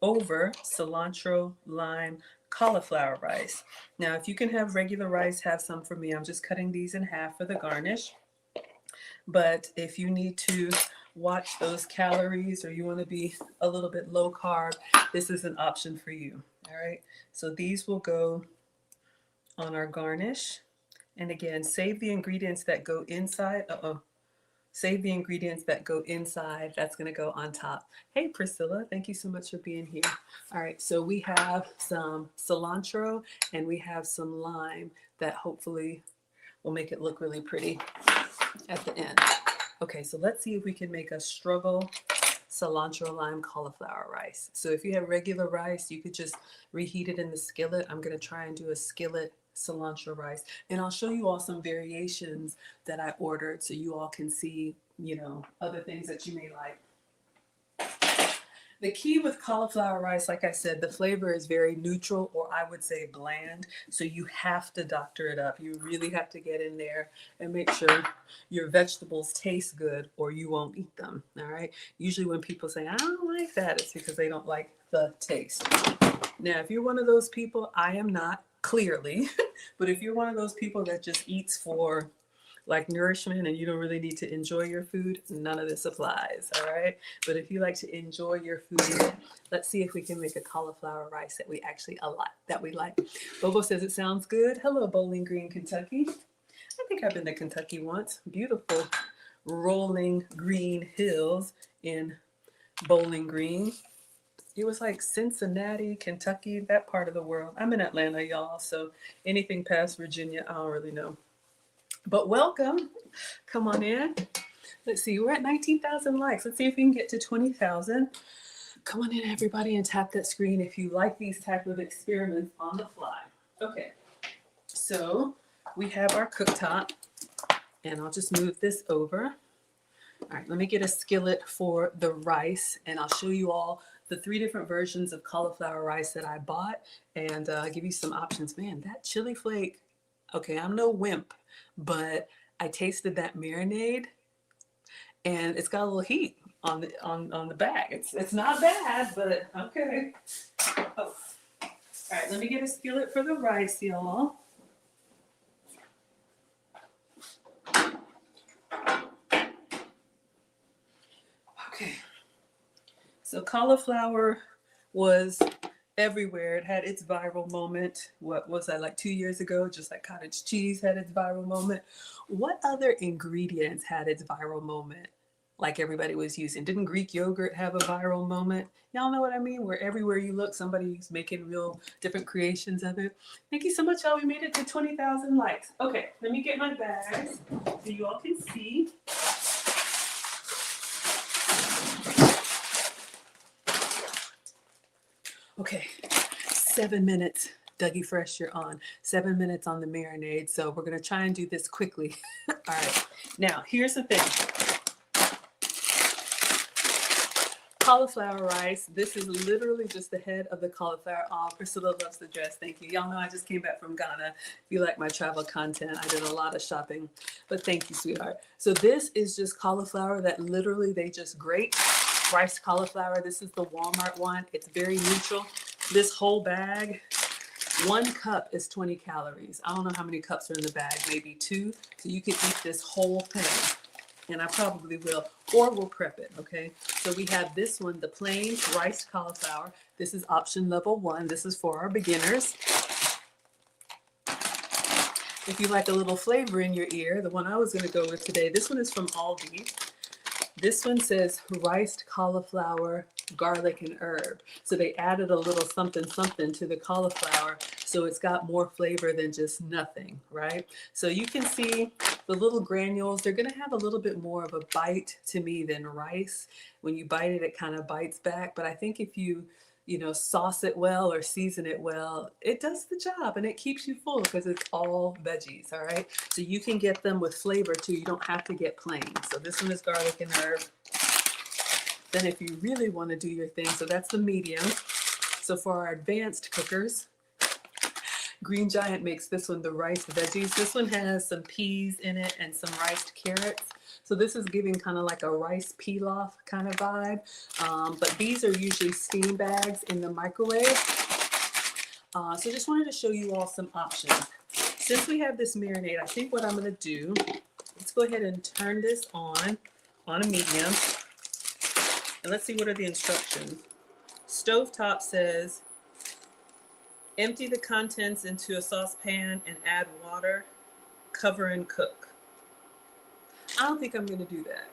over cilantro lime cauliflower rice. Now, if you can have regular rice, have some for me. I'm just cutting these in half for the garnish. But if you need to watch those calories or you want to be a little bit low carb, this is an option for you. All right, so these will go on our garnish. And again, save the ingredients that go inside. Save the ingredients that go inside. That's going to go on top. Hey, Priscilla, thank you so much for being here. All right, so we have some cilantro and we have some lime that hopefully will make it look really pretty at the end. Okay, so let's see if we can make a struggle cilantro lime cauliflower rice. So if you have regular rice, you could just reheat it in the skillet. I'm going to try and do a skillet cilantro rice, and I'll show you all some variations that I ordered so you all can see, you know, other things that you may like. The key with cauliflower rice, like I said, the flavor is very neutral, or I would say bland. So you have to doctor it up. You really have to get in there and make sure your vegetables taste good or you won't eat them. All right. Usually when people say, I don't like that, it's because they don't like the taste. Now, if you're one of those people, I am not, clearly, but if you're one of those people that just eats for like nourishment and you don't really need to enjoy your food, none of this applies, all right? But if you like to enjoy your food, let's see if we can make a cauliflower rice that we actually like. Bobo says it sounds good. Hello, Bowling Green, Kentucky. I think I've been to Kentucky once. Beautiful rolling green hills in Bowling Green. It was like Cincinnati, Kentucky, that part of the world. I'm in Atlanta, y'all, so anything past Virginia, I don't really know. But welcome. Come on in. Let's see, we're at 19,000 likes. Let's see if we can get to 20,000. Come on in, everybody, and tap that screen if you like these type of experiments on the fly. Okay, so we have our cooktop, and I'll just move this over. All right, let me get a skillet for the rice, and I'll show you all the 3 different versions of cauliflower rice that I bought, and give you some options. Man, that chili flake, okay, I'm no wimp, but I tasted that marinade, and it's got a little heat on the back. It's not bad, but okay. Oh. All right, let me get a skillet for the rice, y'all. Okay. So cauliflower was everywhere. It had its viral moment. What was that, like 2 years ago? Just like cottage cheese had its viral moment. What other ingredients had its viral moment like everybody was using? Didn't Greek yogurt have a viral moment? Y'all know what I mean? Where everywhere you look, somebody's making real different creations of it. Thank you so much, y'all. We made it to 20,000 likes. Okay, let me get my bags so you all can see. Okay, 7 minutes. Dougie Fresh, you're on. 7 minutes on the marinade. So we're going to try and do this quickly. All right. Now, here's the thing. Cauliflower rice. This is literally just the head of the cauliflower. Oh, Priscilla loves the dress. Thank you. Y'all know I just came back from Ghana. If you like my travel content, I did a lot of shopping. But thank you, sweetheart. So this is just cauliflower that literally they just grate. Rice cauliflower. This is the Walmart one. It's very neutral. This whole bag, 1 cup is 20 calories. I don't know how many cups are in the bag, maybe 2. So you can eat this whole thing. And I probably will, or we'll prep it, okay? So we have this one, the plain rice cauliflower. This is option level 1. This is for our beginners. If you like a little flavor in your ear, the one I was going to go with today, this one is from Aldi. This one says riced cauliflower, garlic, and herb. So they added a little something something to the cauliflower, so it's got more flavor than just nothing, right? So you can see the little granules, they're gonna have a little bit more of a bite to me than rice. When you bite it, it kind of bites back. But I think if you know, sauce it well or season it well, it does the job and it keeps you full because it's all veggies, all right? So you can get them with flavor too. You don't have to get plain. So this one is garlic and herb. Then if you really want to do your thing, so that's the medium. So for our advanced cookers, Green Giant makes this one the rice veggies. This one has some peas in it and some riced carrots. So this is giving kind of like a rice pilaf kind of vibe. But these are usually steam bags in the microwave. So just wanted to show you all some options. Since we have this marinade, I think what I'm going to do, let's go ahead and turn this on a medium. And let's see what are the instructions. Stovetop says, empty the contents into a saucepan and add water, cover and cook. I don't think I'm going to do that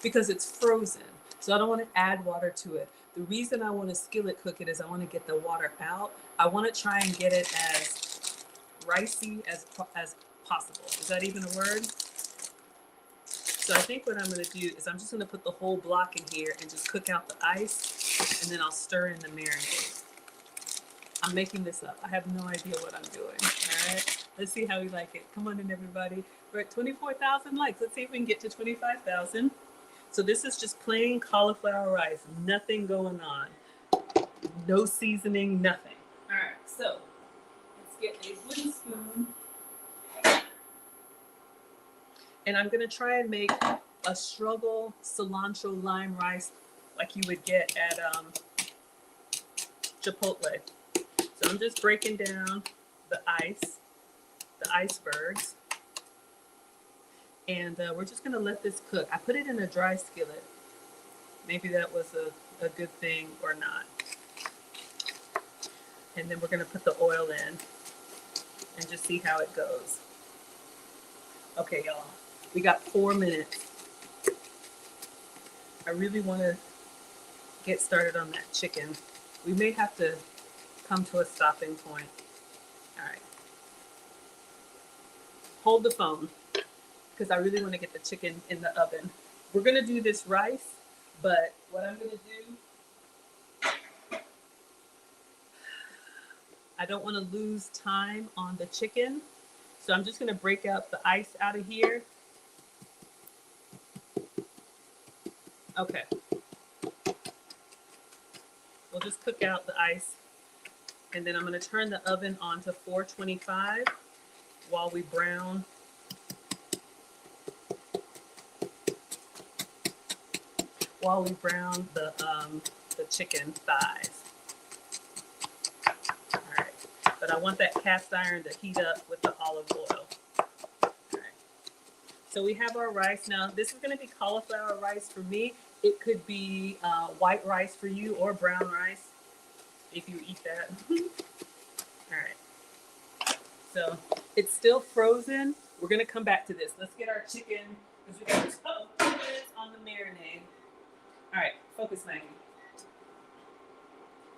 because it's frozen. So I don't want to add water to it. The reason I want to skillet cook it is I want to get the water out. I want to try and get it as ricey as possible. Is that even a word? So I think what I'm going to do is I'm just going to put the whole block in here and just cook out the ice, and then I'll stir in the marinade. I'm making this up. I have no idea what I'm doing. All right. Let's see how we like it. Come on in, everybody. We're at 24,000 likes. Let's see if we can get to 25,000. So this is just plain cauliflower rice. Nothing going on. No seasoning, nothing. All right. So let's get a wooden spoon. And I'm going to try and make a struggle cilantro lime rice like you would get at Chipotle. So I'm just breaking down the icebergs. And we're just going to let this cook. I put it in a dry skillet. Maybe that was a good thing or not. And then we're going to put the oil in and just see how it goes. Okay, y'all. We got 4 minutes. I really want to get started on that chicken. We may have to come to a stopping point. All right. Hold the phone because I really want to get the chicken in the oven. We're going to do this rice, but what I'm going to do, I don't want to lose time on the chicken. So I'm just going to break out the ice out of here. Okay. We'll just cook out the ice. And then I'm going to turn the oven on to 425 while we brown the chicken thighs. All right. But I want that cast iron to heat up with the olive oil. All right. So we have our rice. Now, this is going to be cauliflower rice for me. It could be white rice for you or brown rice if you eat that. All right. So it's still frozen. We're going to come back to this. Let's get our chicken because we got 2 minutes on the marinade. All right. Focus, Maggie.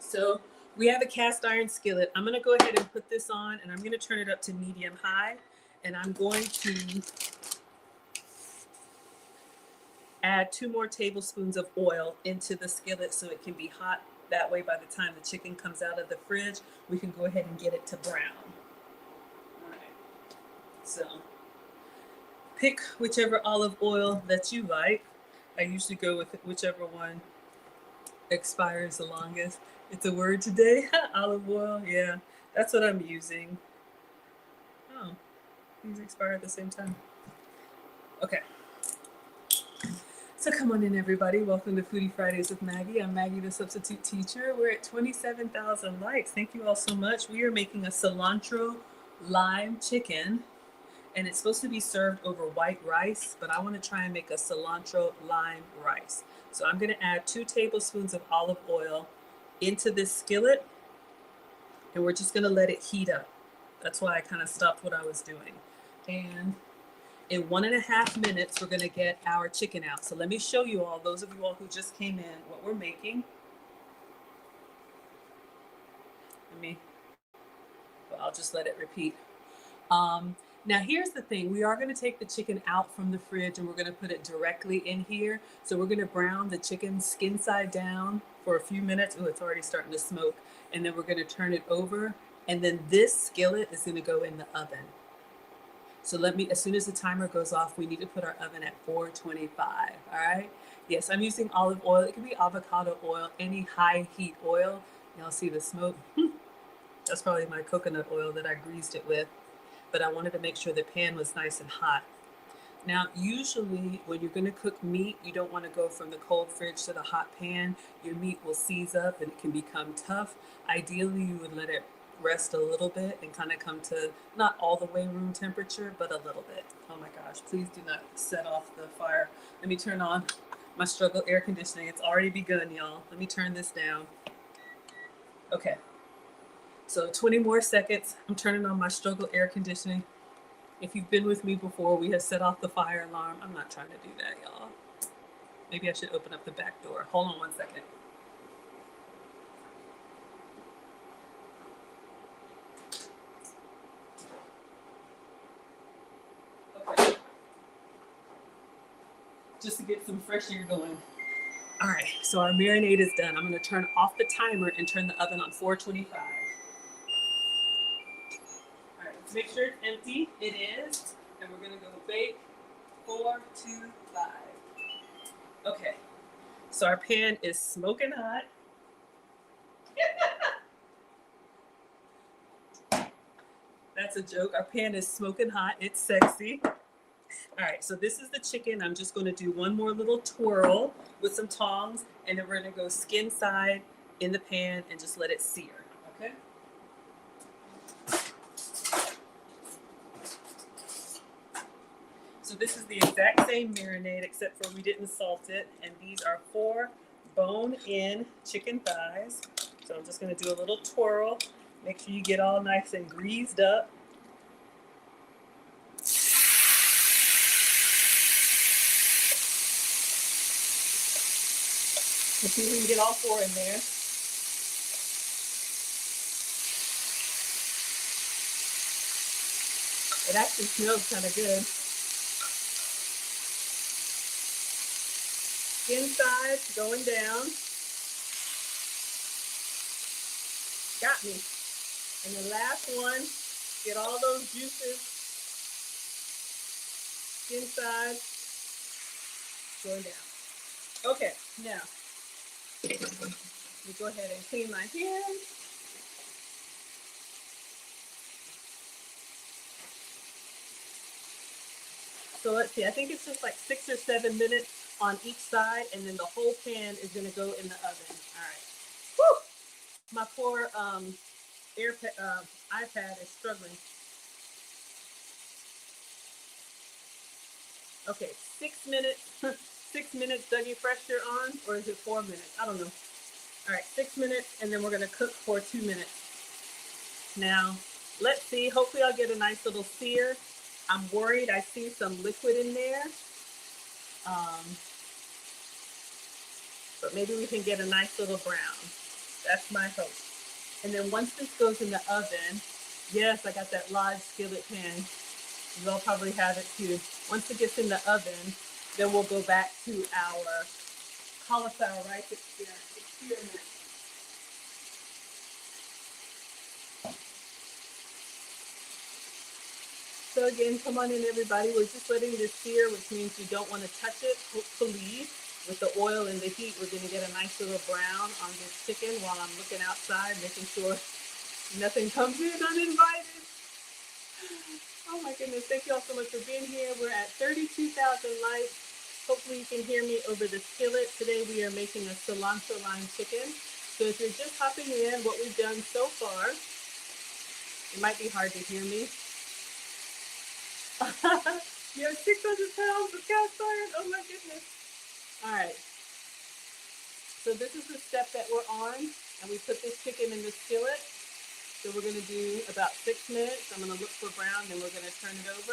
So we have a cast iron skillet. I'm going to go ahead and put this on, and I'm going to turn it up to medium high. And I'm going to add 2 more tablespoons of oil into the skillet so it can be hot. That way, by the time the chicken comes out of the fridge, we can go ahead and get it to brown. All right. So pick whichever olive oil that you like. I usually go with whichever one expires the longest. It's a word today. Olive oil. Yeah, that's what I'm using. Oh, these expire at the same time. Okay. So come on in, everybody. Welcome to Foodie Fridays with Maggie. I'm Maggie, the substitute teacher. We're at 27,000 likes. Thank you all so much. We are making a cilantro lime chicken, and it's supposed to be served over white rice, but I want to try and make a cilantro lime rice. So I'm going to add 2 tablespoons of olive oil into this skillet, and we're just going to let it heat up. That's why I kind of stopped what I was doing. And in 1.5 minutes, we're gonna get our chicken out. So let me show you all, those of you all who just came in, what we're making. Well, I'll just let it repeat. Now here's the thing, we are gonna take the chicken out from the fridge and we're gonna put it directly in here. So we're gonna brown the chicken skin side down for a few minutes. Oh, it's already starting to smoke. And then we're gonna turn it over. And then this skillet is gonna go in the oven. So as soon as the timer goes off, we need to put our oven at 425, all right? Yes, I'm using olive oil. It can be avocado oil, any high heat oil. Y'all see the smoke? That's probably my coconut oil that I greased it with. But I wanted to make sure the pan was nice and hot. Now, usually when you're gonna cook meat, you don't wanna go from the cold fridge to the hot pan. Your meat will seize up and it can become tough. Ideally, you would let it rest a little bit and kind of come to not all the way room temperature, but a little bit. Oh my gosh, please do not set off the fire. Let me turn on my struggle air conditioning. It's already begun, y'all. Let me turn this down. Okay. So 20 more seconds. I'm turning on my struggle air conditioning. If you've been with me before, we have set off the fire alarm. I'm not trying to do that, y'all. Maybe I should open up the back door. Hold on one second. Okay. Just to get some fresh air going. All right, so our marinade is done. I'm gonna turn off the timer and turn the oven on 425. All right, let's make sure it's empty. It is. And we're gonna go bake 425. Okay, so our pan is smoking hot. That's a joke. Our pan is smoking hot. It's sexy. All right, so this is the chicken. I'm just gonna do one more little twirl with some tongs, and then we're gonna go skin side in the pan and just let it sear, okay? So this is the exact same marinade, except for we didn't salt it, and these are 4 bone-in chicken thighs. So I'm just gonna do a little twirl. Make sure you get all nice and greased up. Let's see if we can get all 4 in there. It actually smells kind of good. Skin sides going down. Got me. And the last one, get all those juices. Skin sides going down. Okay, now, let me go ahead and clean my hands. So let's see, I think it's just like 6 or 7 minutes on each side, and then the whole pan is gonna go in the oven. All right. Woo! My poor iPad is struggling. Okay, 6 minutes. 6 minutes, Dougie Fresh, you're on, or is it 4 minutes? I don't know. All right, 6 minutes, and then we're gonna cook for 2 minutes. Now, let's see, hopefully I'll get a nice little sear. I'm worried I see some liquid in there. But maybe we can get a nice little brown. That's my hope. And then once this goes in the oven, yes, I got that live skillet pan. You all probably have it too. Once it gets in the oven, then we'll go back to our cauliflower rice experiment. So again, come on in everybody. We're just letting this sear, which means you don't want to touch it. Hopefully, with the oil and the heat, we're going to get a nice little brown on this chicken while I'm looking outside, making sure nothing comes in uninvited. Oh my goodness, thank you all so much for being here. We're at 32,000 likes. Hopefully you can hear me over the skillet. Today we are making a cilantro lime chicken. So if you're just hopping in, what we've done so far, it might be hard to hear me. You have 600 pounds of cast iron. Oh my goodness. All right. So this is the step that we're on, and we put this chicken in the skillet. So we're gonna do about 6 minutes. I'm gonna look for brown, then we're gonna turn it over,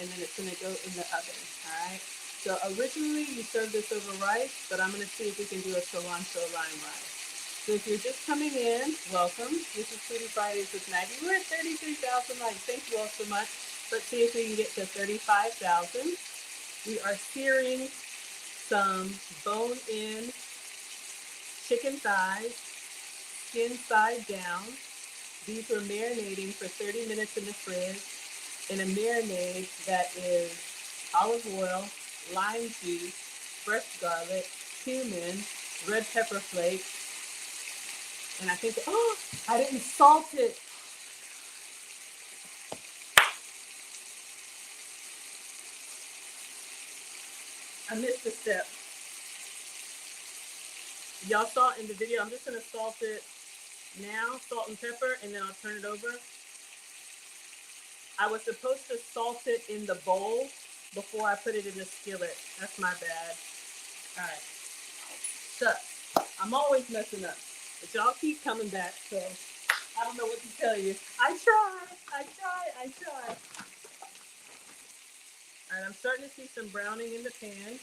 and then it's gonna go in the oven, all right? So originally you served this over rice, but I'm gonna see if we can do a cilantro lime rice. So if you're just coming in, welcome. This is Foodie Fridays with Maggie. We're at 33,000 likes. Thank you all so much. Let's see if we can get to 35,000. We are searing some bone-in chicken thighs, skin side down. These were marinating for 30 minutes in the fridge in a marinade that is olive oil, lime juice, fresh garlic, cumin, red pepper flakes, and I think, oh, I didn't salt it. I missed a step. Y'all saw it in the video. I'm just gonna salt it now, salt and pepper, and then I'll turn it over. I was supposed to salt it in the bowl before I put it in the skillet. That's my bad. All right. So, I'm always messing up. But y'all keep coming back, so I don't know what to tell you. I try. All right, I'm starting to see some browning in the pan.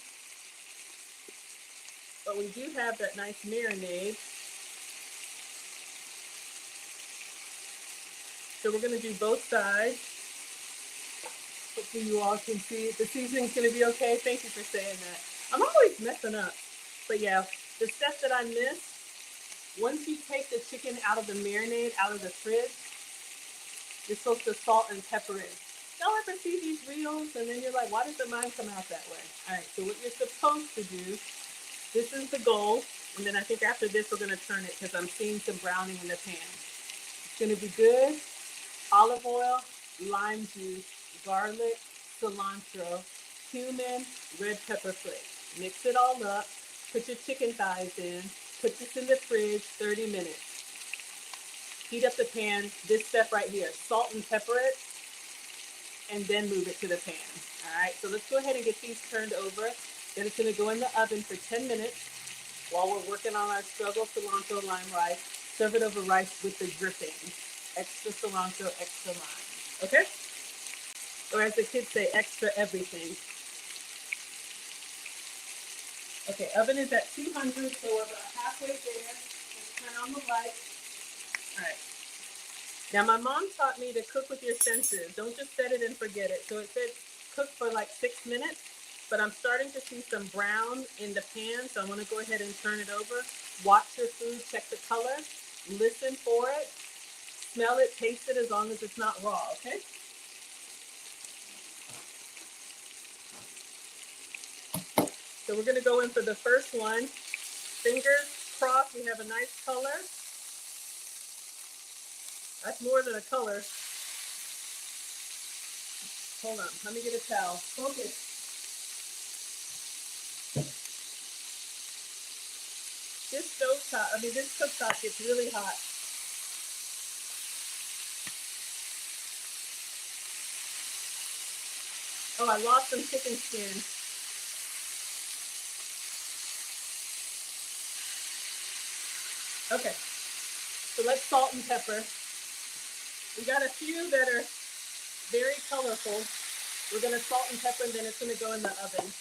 But we do have that nice marinade. So we're gonna do both sides. Hopefully you all can see it. The seasoning's gonna be okay. Thank you for saying that. I'm always messing up. But yeah, the step that I missed, once you take the chicken out of the marinade, out of the fridge, you're supposed to salt and pepper it. Y'all ever see these reels and then you're like, why doesn't mine come out that way? All right, so what you're supposed to do, this is the goal, and then I think after this we're gonna turn it because I'm seeing some browning in the pan. It's gonna be good. Olive oil, lime juice, garlic, cilantro, cumin, red pepper flakes. Mix it all up, put your chicken thighs in, put this in the fridge 30 minutes. Heat up the pan, this step right here, salt and pepper it, and then move it to the pan. All right, so let's go ahead and get these turned over. Then it's gonna go in the oven for 10 minutes while we're working on our struggle cilantro lime rice. Serve it over rice with the dripping. Extra cilantro, extra lime. Okay? Or as the kids say, extra everything. Okay, oven is at 200, so we're about halfway there. Let's turn on the light. All right. Now, my mom taught me to cook with your senses. Don't just set it and forget it. So it said cook for like 6 minutes, but I'm starting to see some brown in the pan, so I want to go ahead and turn it over. Watch your food, check the color, listen for it, smell it, taste it as long as it's not raw, okay? So we're gonna go in for the first one. Fingers crossed, we have a nice color. That's more than a color. Hold on, let me get a towel. Focus. This cooktop gets really hot. Oh, I lost some chicken skin. Okay, so let's salt and pepper. We got a few that are very colorful. We're gonna salt and pepper, and then it's gonna go in the oven.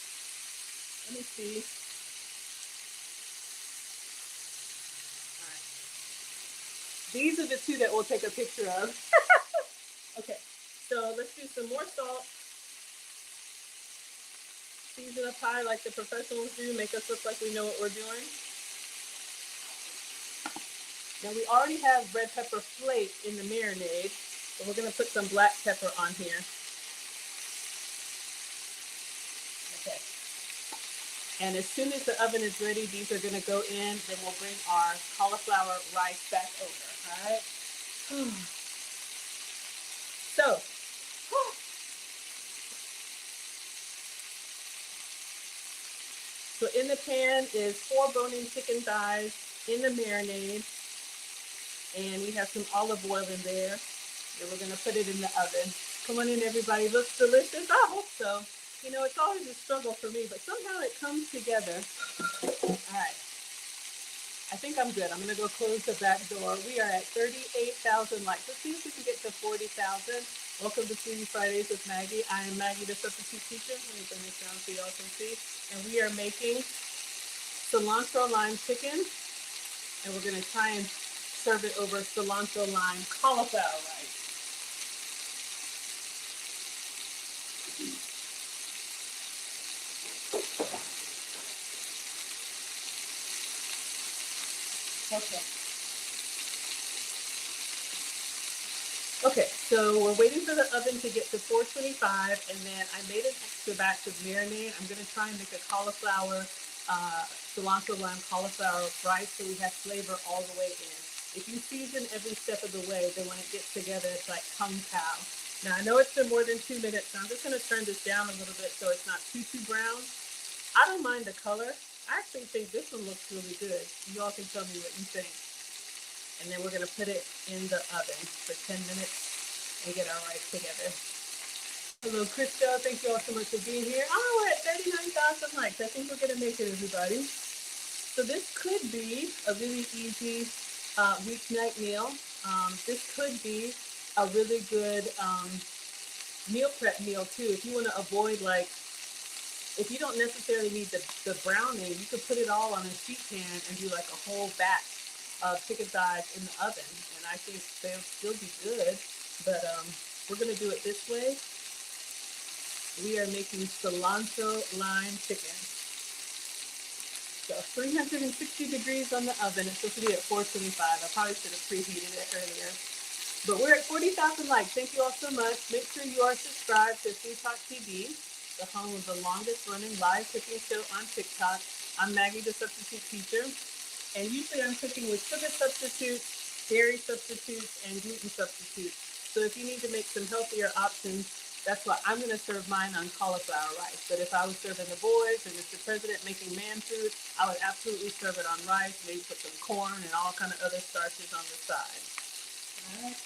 Let me see. All right. These are the two that we'll take a picture of. Okay, so let's do some more salt. Season up high like the professionals do. Make us look like we know what we're doing. Now we already have red pepper flake in the marinade, but we're gonna put some black pepper on here. Okay. And as soon as the oven is ready, these are gonna go in, then we'll bring our cauliflower rice back over, all right? So in the pan is 4 bone-in chicken thighs in the marinade, and we have some olive oil in there. And we're gonna put it in the oven. Come on in, everybody. Looks delicious. I hope so. You know, it's always a struggle for me, but somehow it comes together. All right. I think I'm good. I'm gonna go close the back door. We are at 38,000 likes. Let's see if we can get to 40,000. Welcome to Foodie Fridays with Maggie. I am Maggie, the substitute teacher. Let me bring this down so y'all can see. And we are making cilantro lime chicken, and we're gonna try and serve it over cilantro lime cauliflower rice. Okay. Okay, so we're waiting for the oven to get to 425, and then I made an extra batch of marinade. I'm gonna try and make a cauliflower, cilantro lime cauliflower rice so we have flavor all the way in. If you season every step of the way, then when it gets together, it's like kung pao. Now I know it's been more than 2 minutes, so I'm just gonna turn this down a little bit so it's not too brown. I don't mind the color. I actually think this one looks really good. You all can tell me what you think. And then we're gonna put it in the oven for 10 minutes and get our rice together. Hello, Krista. Thank you all so much for being here. Oh, we're at 39,000 likes. I think we're gonna make it, everybody. So this could be a really easy weeknight meal. This could be a really good meal prep meal too. If you want to avoid, like, if you don't necessarily need the browning, you could put it all on a sheet pan and do like a whole batch of chicken thighs in the oven, and I think they'll still be good. But we're gonna do it this way. We are making cilantro lime chicken. So 360 degrees on the oven. It's supposed to be at 425. I probably should have preheated it earlier. But we're at 40,000 likes. Thank you all so much. Make sure you are subscribed to Fttv, the home of the longest running live cooking show on TikTok. I'm Maggie, the substitute teacher. And usually I'm cooking with sugar substitutes, dairy substitutes, and gluten substitutes. So if you need to make some healthier options, that's why I'm going to serve mine on cauliflower rice. But if I was serving the boys or Mr. President making man food, I would absolutely serve it on rice, maybe put some corn and all kind of other starches on the side. All right.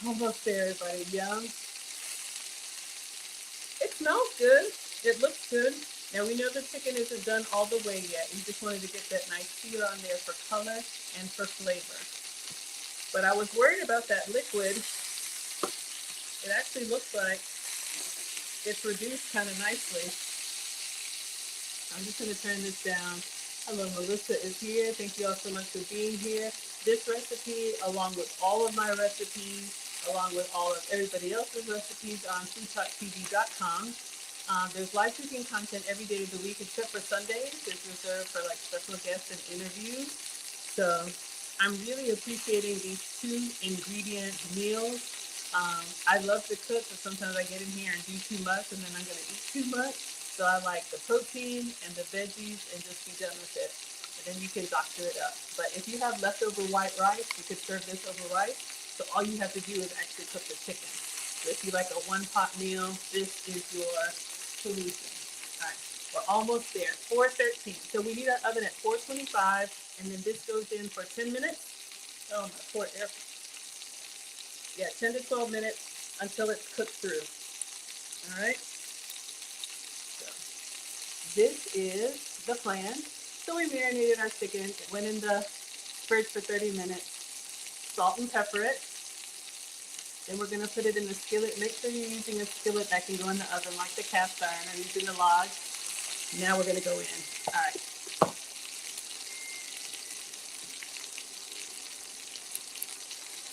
Almost there, everybody. Yum. It smells good. It looks good. Now we know the chicken isn't done all the way yet. We just wanted to get that nice sear on there for color and for flavor. But I was worried about that liquid. It actually looks like it's reduced kind of nicely. I'm just going to turn this down. Hello, Melissa is here. Thank you all so much for being here. This recipe, along with all of my recipes, along with all of everybody else's recipes on foodtalktv.com. There's live cooking content every day of the week except for Sundays. It's reserved for like special guests and interviews. So I'm really appreciating these 2-ingredient meals. I love to cook, but sometimes I get in here and do too much and then I'm going to eat too much. So I like the protein and the veggies and just be done with it. And then you can doctor it up. But if you have leftover white rice, you could serve this over rice. So all you have to do is actually cook the chicken. So if you like a one-pot meal, this is your solution. All right, we're almost there. 413. So we need our oven at 425, and then this goes in for 10 minutes. Oh, my poor air. Yeah, 10 to 12 minutes until it's cooked through. All right. So this is the plan. So we marinated our chicken. It went in the fridge for 30 minutes. Salt and pepper it. Then we're going to put it in the skillet. Make sure you're using a skillet that can go in the oven like the cast iron or using the log. Now we're going to go in. All right.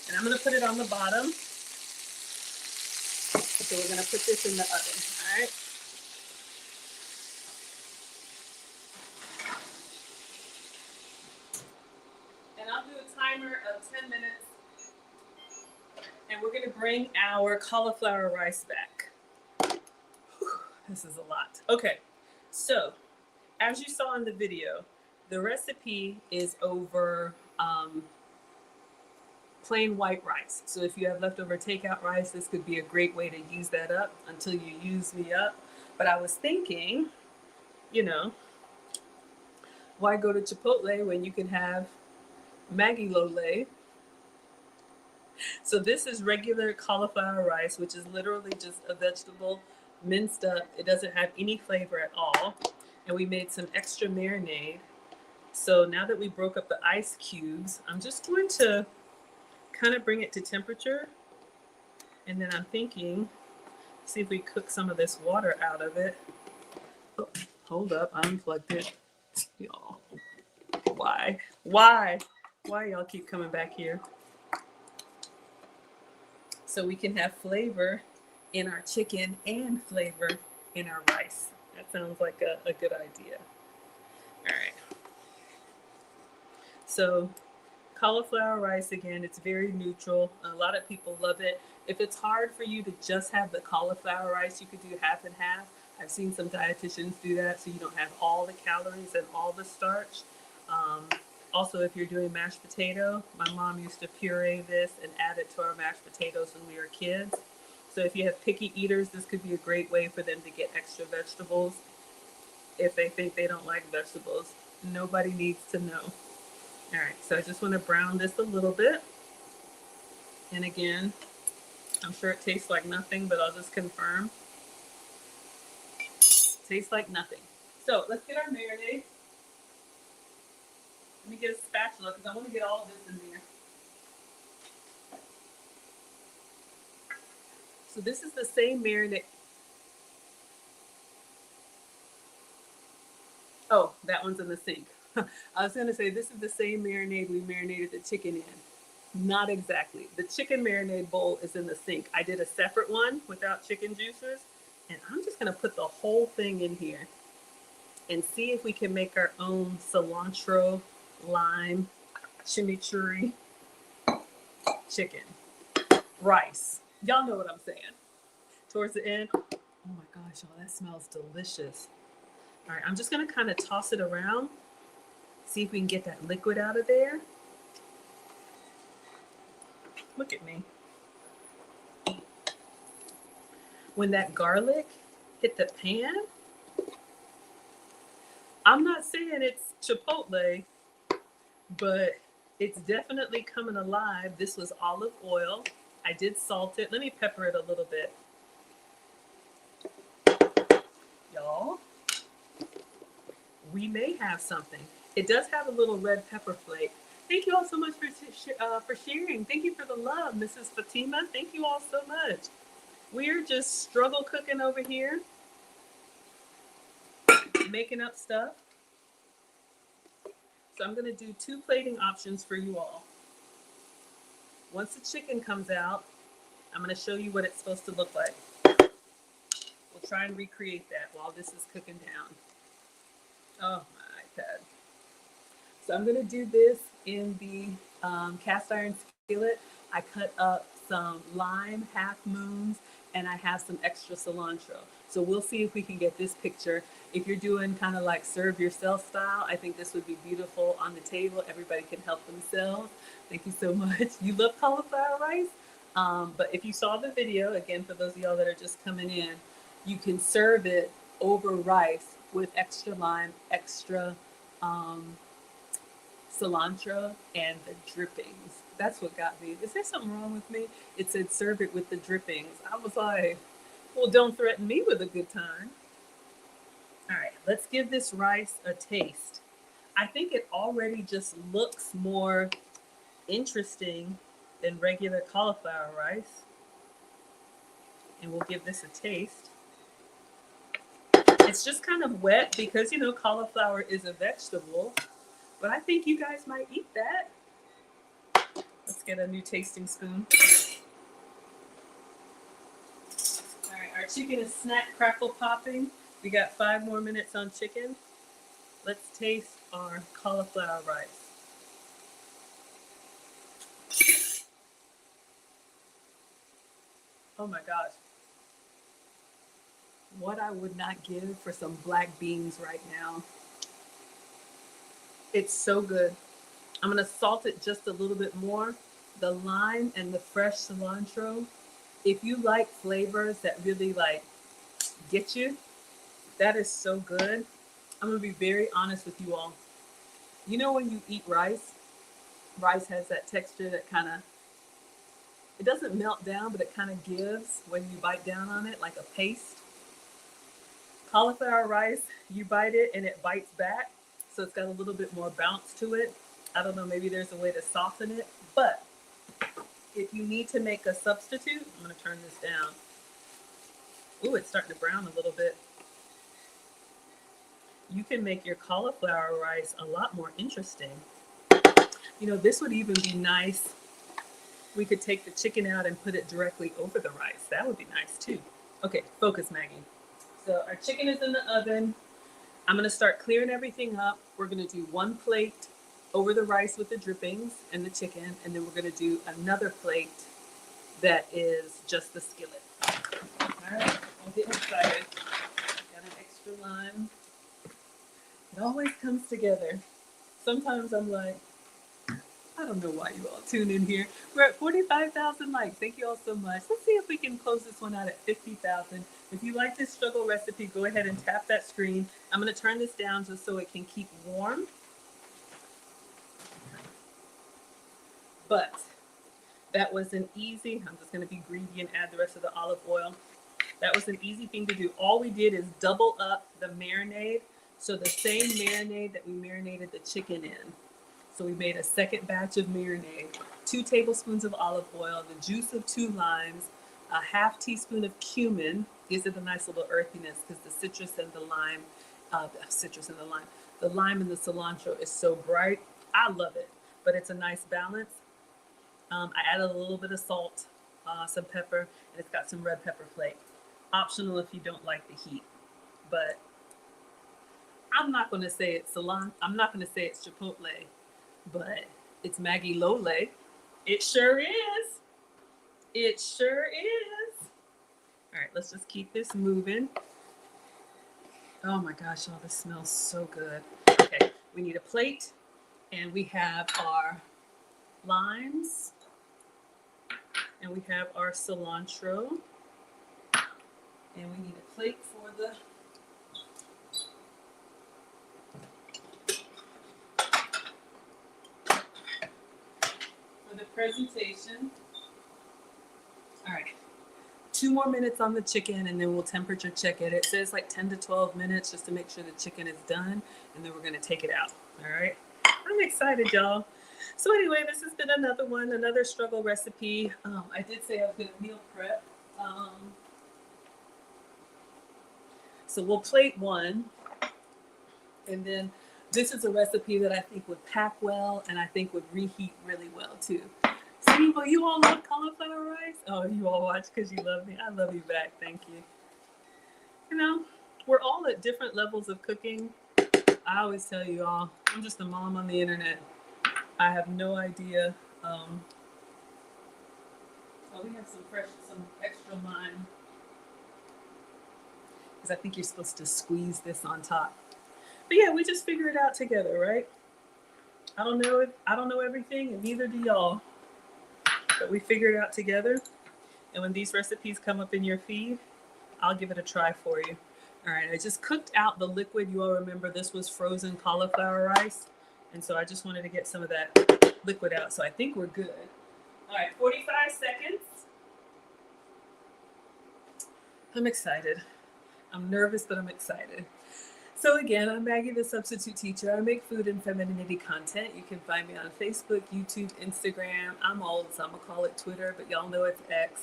And I'm going to put it on the bottom. So we're going to put this in the oven. All right. And I'll do a timer of 10 minutes. And we're going to bring our cauliflower rice back. Whew, this is a lot. Okay, so as you saw in the video, the recipe is over plain white rice. So if you have leftover takeout rice, this could be a great way to use that up until you use me up. But I was thinking, you know, why go to Chipotle when you can have Maggie Lole? So this is regular cauliflower rice, which is literally just a vegetable minced up. It doesn't have any flavor at all. And we made some extra marinade. So now that we broke up the ice cubes, I'm just going to kind of bring it to temperature. And then I'm thinking, see if we cook some of this water out of it. Oh, hold up, I unplugged it. Y'all, why? Why y'all keep coming back here? So we can have flavor in our chicken and flavor in our rice. That sounds like a good idea. All right. So cauliflower rice, again, it's very neutral. A lot of people love it. If it's hard for you to just have the cauliflower rice, you could do half and half. I've seen some dietitians do that so you don't have all the calories and all the starch. Also, if you're doing mashed potato, my mom used to puree this and add it to our mashed potatoes when we were kids. So if you have picky eaters, this could be a great way for them to get extra vegetables if they think they don't like vegetables. Nobody needs to know. All right, so I just want to brown this a little bit. And again, I'm sure it tastes like nothing, but I'll just confirm. Tastes like nothing. So let's get our marinade. Let me get a spatula because I want to get all of this in there. So this is the same marinade. Oh, that one's in the sink. I was going to say this is the same marinade we marinated the chicken in. Not exactly. The chicken marinade bowl is in the sink. I did a separate one without chicken juices, and I'm just going to put the whole thing in here and see if we can make our own cilantro, lime, chimichurri chicken. Rice. Y'all know what I'm saying. Towards the end, oh my gosh, y'all, that smells delicious. All right, I'm just gonna kind of toss it around, see if we can get that liquid out of there. Look at me. When that garlic hit the pan, I'm not saying it's Chipotle, but it's definitely coming alive. This was olive oil. I did salt it. Let me pepper it a little bit. Y'all, we may have something. It does have a little red pepper flake. Thank you all so much for sharing. Thank you for the love, Mrs. Fatima. Thank you all so much. We're just struggle cooking over here, making up stuff. So I'm gonna do 2 plating options for you all. Once the chicken comes out, I'm gonna show you what it's supposed to look like. We'll try and recreate that while this is cooking down. Oh, my iPad. So I'm gonna do this in the cast iron skillet. I cut up some lime half moons and I have some extra cilantro. So we'll see if we can get this picture. If you're doing kind of like serve yourself style, I think this would be beautiful on the table. Everybody can help themselves. Thank you so much. You love cauliflower rice? But if you saw the video, again, for those of y'all that are just coming in, you can serve it over rice with extra lime, extra cilantro, and the drippings. That's what got me. Is there something wrong with me? It said serve it with the drippings. I was like, well, don't threaten me with a good time. All right, let's give this rice a taste. I think it already just looks more interesting than regular cauliflower rice. And we'll give this a taste. It's just kind of wet because, you know, cauliflower is a vegetable. But I think you guys might eat that. Let's get a new tasting spoon. All right, our chicken is snack crackle popping. We got 5 more minutes on chicken. Let's taste our cauliflower rice. Oh my gosh. What I would not give for some black beans right now. It's so good. I'm gonna salt it just a little bit more. The lime and the fresh cilantro. If you like flavors that really like get you, that is so good. I'm gonna be very honest with you all. You know when you eat rice, rice has that texture that kind of, it doesn't melt down, but it kind of gives when you bite down on it like a paste. Cauliflower rice, you bite it and it bites back. so it's got a little bit more bounce to it. I don't know, maybe there's a way to soften it, but if you need to make a substitute, I'm going to turn this down. Ooh, it's starting to brown a little bit. You can make your cauliflower rice a lot more interesting. You know, this would even be nice. We could take the chicken out and put it directly over the rice. That would be nice too. Okay, focus, Maggie. So our chicken is in the oven. I'm going to start clearing everything up. We're going to do one plate over the rice with the drippings and the chicken, and then we're going to do another plate that is just the skillet. All right, I'm getting excited. Got an extra lime. It always comes together. Sometimes I'm like, I don't know why you all tune in here. We're at 45,000 likes. Thank you all so much. Let's see if we can close this one out at 50,000. If you like this struggle recipe, go ahead and tap that screen. I'm going to turn this down just so it can keep warm. But that was an easy, I'm just going to be greedy and add the rest of the olive oil. That was an easy thing to do. All we did is double up the marinade. So the same marinade that we marinated the chicken in. So we made a second batch of marinade, 2 tablespoons of olive oil, the juice of 2 limes, a half teaspoon of cumin. Gives it a nice little earthiness because the citrus and the lime, the lime and the cilantro is so bright. I love it, but it's a nice balance. I added a little bit of salt, some pepper, and it's got some red pepper flake. Optional if you don't like the heat, but I'm not going to say it's cilantro. I'm not going to say it's chipotle, but it's Maggie Lole. It sure is. It sure is. All right, let's just keep this moving. Oh my gosh, oh, this smells so good. Okay, we need a plate, and we have our limes, and we have our cilantro, and we need a plate for the presentation. All right, 2 more minutes on the chicken, and then we'll temperature check it. It says like 10 to 12 minutes just to make sure the chicken is done, and then we're gonna take it out. All right, I'm excited, y'all. So anyway, this has been another one, another struggle recipe. I did say I was gonna meal prep. So we'll plate one, and then this is a recipe that I think would pack well, and I think would reheat really well too. See, but you all love cauliflower rice? Oh, you all watch because you love me. I love you back. Thank you. You know, we're all at different levels of cooking. I always tell you all, I'm just a mom on the internet. I have no idea. Oh, we have some extra lime. Because I think you're supposed to squeeze this on top. But yeah, we just figure it out together, right? I don't know everything, and neither do y'all. But we figure it out together. And when these recipes come up in your feed, I'll give it a try for you. All right, I just cooked out the liquid. You all remember this was frozen cauliflower rice. And so I just wanted to get some of that liquid out. So I think we're good. All right, 45 seconds. I'm excited. I'm nervous, but I'm excited. So again, I'm Maggie, the substitute teacher. I make food and femininity content. You can find me on Facebook, YouTube, Instagram. I'm old, so I'm gonna call it Twitter, but y'all know it's X.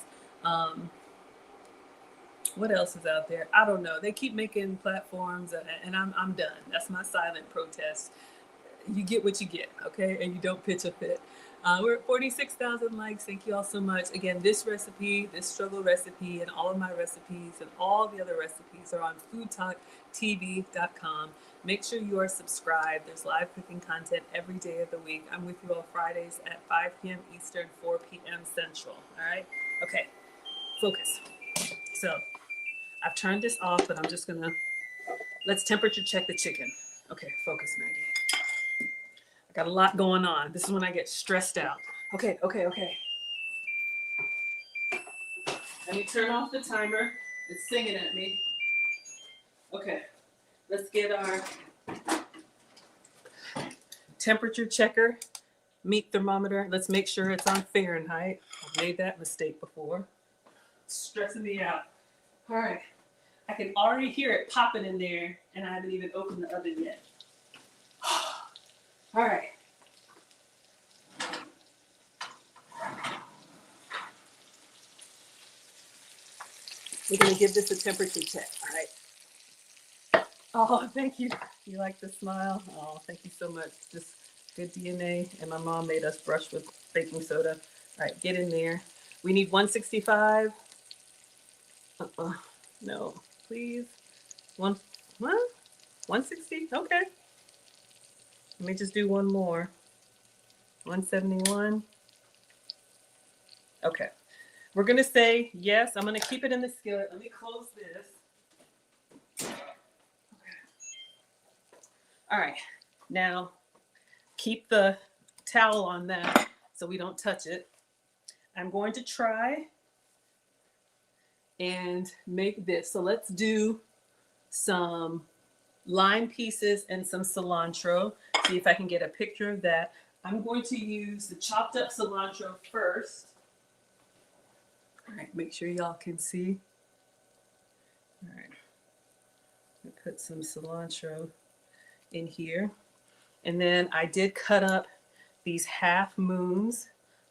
What else is out there? I don't know. They keep making platforms, and I'm done. That's my silent protest. You get what you get, okay? And you don't pitch a fit. We're at 46,000 likes. Thank you all so much. Again, this recipe, this struggle recipe, and all of my recipes and all the other recipes are on foodtalktv.com. Make sure you are subscribed. There's live cooking content every day of the week. I'm with you all Fridays at 5 p.m. Eastern, 4 p.m. Central. All right? Okay, focus. So I've turned this off, but I'm just gonna, let's temperature check the chicken. Okay, focus, Maggie. I got a lot going on. This is when I get stressed out. Okay. Let me turn off the timer. It's singing at me. Okay, let's get our temperature checker, meat thermometer. Let's make sure it's on Fahrenheit. I've made that mistake before. It's stressing me out. All right, I can already hear it popping in there, and I haven't even opened the oven yet. All right. We're going to give this a temperature check. All right. Oh, thank you. You like the smile? Oh, thank you so much. Just good DNA. And my mom made us brush with baking soda. All right, get in there. We need 165. No, please. What? 160? Okay. Let me just do one more. 171. Okay. We're going to say yes. I'm going to keep it in the skillet. Let me close this. All right, now keep the towel on that so we don't touch it. I'm going to try and make this. So let's do some lime pieces and some cilantro. See if I can get a picture of that. I'm going to use the chopped up cilantro first. All right, make sure y'all can see. All right, I'll put some cilantro in here. And then I did cut up these half moons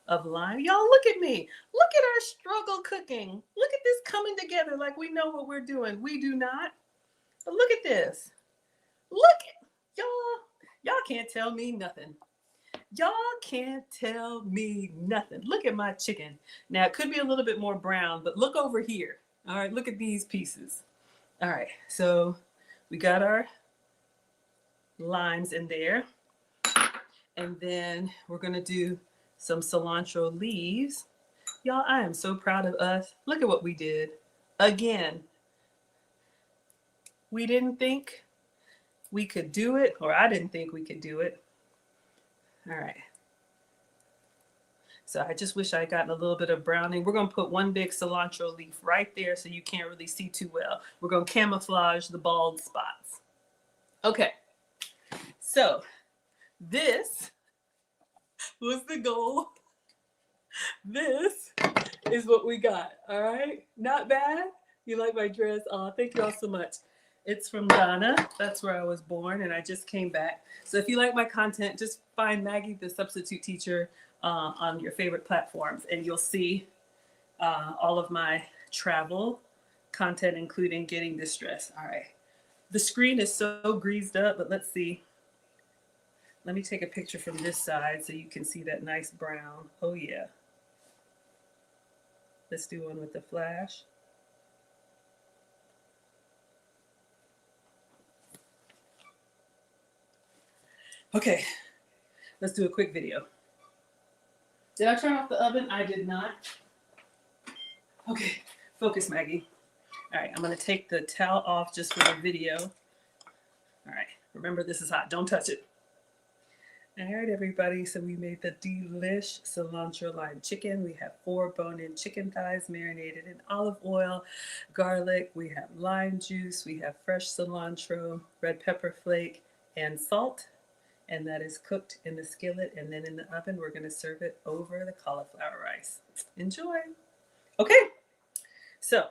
of lime. Y'all look at me. Look at our struggle cooking. Look at this coming together like we know what we're doing. We do not. But look at this. Look at y'all can't tell me nothing. Y'all can't tell me nothing. Look at my chicken. Now it could be a little bit more brown, but look over here. All right, look at these pieces. All right, so we got our limes in there. And then we're gonna do some cilantro leaves. Y'all, I am so proud of us. Look at what we did. Again, we didn't think we could do it, or I didn't think we could do it. All right. So I just wish I had gotten a little bit of browning. We're gonna put one big cilantro leaf right there so you can't really see too well. We're gonna camouflage the bald spots. Okay, so this was the goal. This is what we got. All right, not bad. You like my dress? Oh, thank you all so much. It's from Ghana. That's where I was born, and I just came back. So if you like my content, just find Maggie, the substitute teacher, on your favorite platforms, and you'll see all of my travel content, including getting this dress. All right. The screen is so greased up, but let's see. Let me take a picture from this side so you can see that nice brown. Oh, yeah. Let's do one with the flash. Okay, let's do a quick video. Did I turn off the oven? I did not. Okay, focus, Maggie. All right, I'm gonna take the towel off just for the video. All right, remember this is hot, don't touch it. All right, everybody, so we made the delish cilantro lime chicken. We have 4 bone-in chicken thighs marinated in olive oil, garlic. We have lime juice. We have fresh cilantro, red pepper flake, and salt. And that is cooked in the skillet. And then in the oven, we're gonna serve it over the cauliflower rice. Enjoy. Okay, so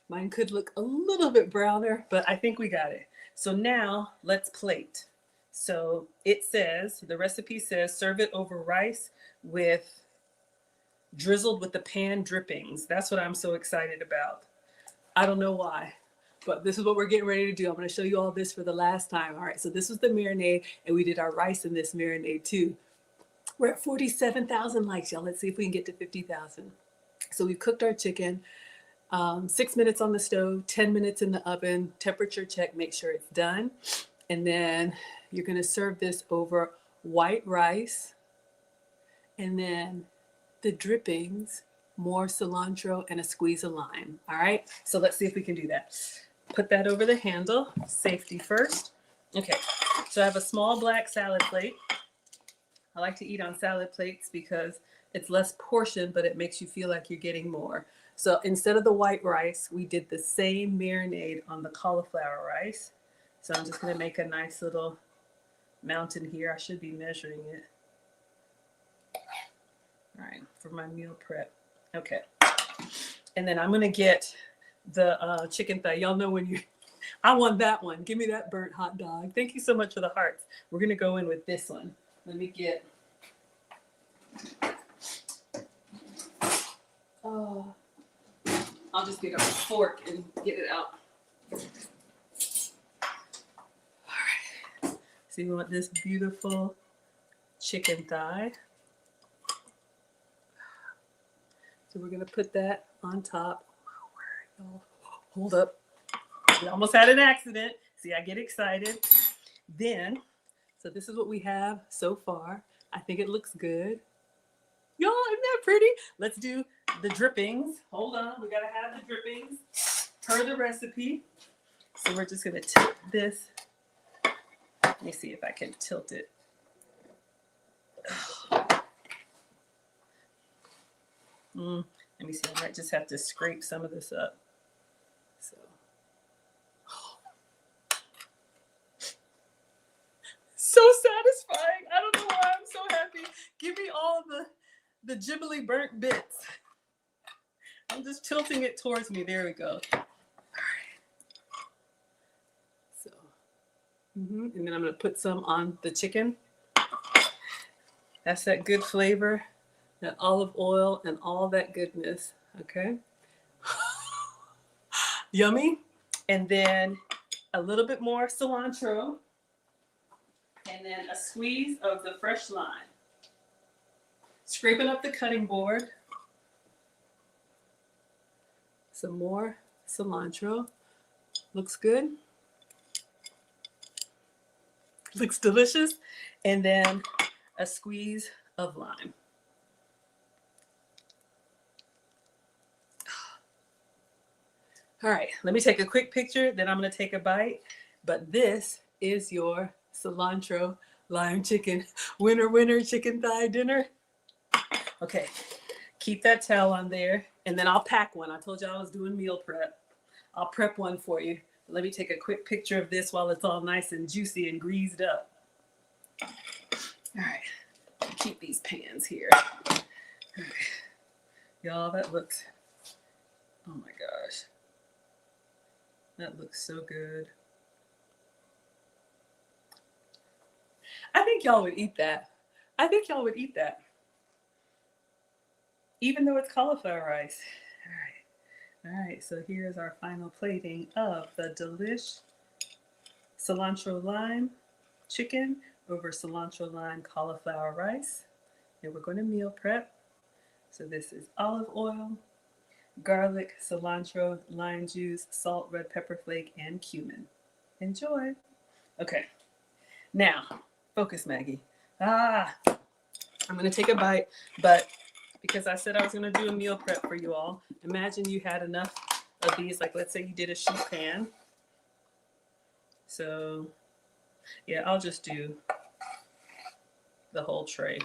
mine could look a little bit browner, but I think we got it. So now let's plate. So it says, the recipe says, serve it over rice with drizzled with the pan drippings. That's what I'm so excited about. I don't know why, but this is what we're getting ready to do. I'm going to show you all this for the last time. All right, so this was the marinade, and we did our rice in this marinade too. We're at 47,000 likes, y'all. Let's see if we can get to 50,000. So we've cooked our chicken, 6 minutes on the stove, 10 minutes in the oven, temperature check, make sure it's done. And then you're going to serve this over white rice, and then the drippings, more cilantro, and a squeeze of lime. All right, so let's see if we can do that. Put that over the handle, safety first. Okay, so I have a small black salad plate. I like to eat on salad plates because it's less portion, but it makes you feel like you're getting more. So instead of the white rice, we did the same marinade on the cauliflower rice. So I'm just going to make a nice little mountain here. I should be measuring it. All right, for my meal prep. Okay. And then I'm going to get the chicken thigh. Y'all know when I want that one. Give me that burnt hot dog. Thank you so much for the hearts. We're going to go in with this one. Let me get... Oh, I'll just get a fork and get it out. All right. So you want this beautiful chicken thigh. So we're going to put that on top. Hold up. We almost had an accident. See, I get excited. Then, so this is what we have so far. I think it looks good. Y'all, isn't that pretty? Let's do the drippings. Hold on, we gotta have the drippings per the recipe. So we're just gonna tilt this. Let me see if I can tilt it. Let me see, I might just have to scrape some of this up. So satisfying. I don't know why I'm so happy. Give me all the gibbly burnt bits. I'm just tilting it towards me. There we go. All right. So, and then I'm going to put some on the chicken. That's that good flavor, that olive oil, and all that goodness. Okay. Yummy. And then a little bit more cilantro. And then a squeeze of the fresh lime. Scraping up the cutting board. Some more cilantro. Looks good. Looks delicious. And then a squeeze of lime. All right, let me take a quick picture, then I'm going to take a bite. But this is your cilantro lime chicken. Winner, winner, chicken thigh dinner. Okay, keep that towel on there, and then I'll pack one. I told you I was doing meal prep. I'll prep one for you. Let me take a quick picture of this while it's all nice and juicy and greased up. All right, keep these pans here. All right. Y'all, that looks, oh my gosh. That looks so good. I think y'all would eat that. I think y'all would eat that. Even though it's cauliflower rice. All right. All right. So here's our final plating of the delish cilantro lime chicken over cilantro lime cauliflower rice. And we're going to meal prep. So this is olive oil, garlic, cilantro, lime juice, salt, red pepper flake, and cumin. Enjoy. Okay. Now, focus, Maggie. I'm going to take a bite, but because I said I was going to do a meal prep for you all, imagine you had enough of these, like let's say you did a sheet pan. So, yeah, I'll just do the whole tray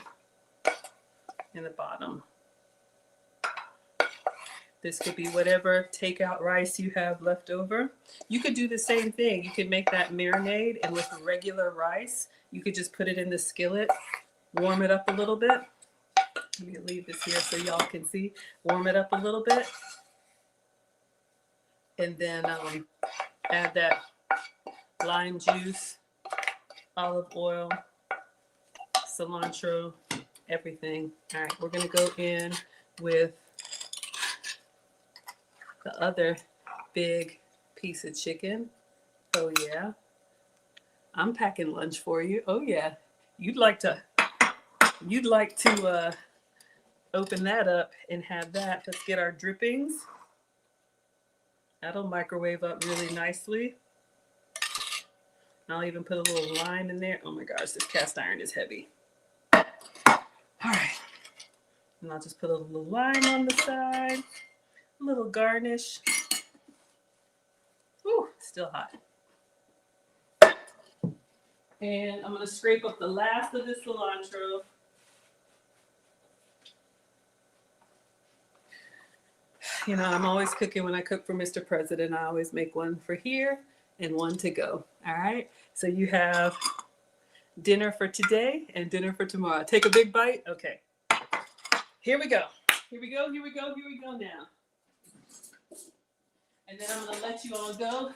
in the bottom. This could be whatever takeout rice you have left over. You could do the same thing. You could make that marinade, and with regular rice, you could just put it in the skillet, warm it up a little bit. Let me leave this here so y'all can see. Warm it up a little bit. And then add that lime juice, olive oil, cilantro, everything. All right, we're going to go in with the other big piece of chicken. Oh yeah. I'm packing lunch for you. Oh yeah. You'd like to open that up and have that. Let's get our drippings. That'll microwave up really nicely. I'll even put a little lime in there. Oh my gosh, this cast iron is heavy. All right. And I'll just put a little lime on the side. A little garnish. Ooh, still hot. And I'm going to scrape up the last of the cilantro. You know, I'm always cooking. When I cook for Mr. President, I always make one for here and one to go. All right. So you have dinner for today and dinner for tomorrow. Take a big bite. Okay. Here we go. Here we go. Here we go. Here we go now. And then I'm going to let you all go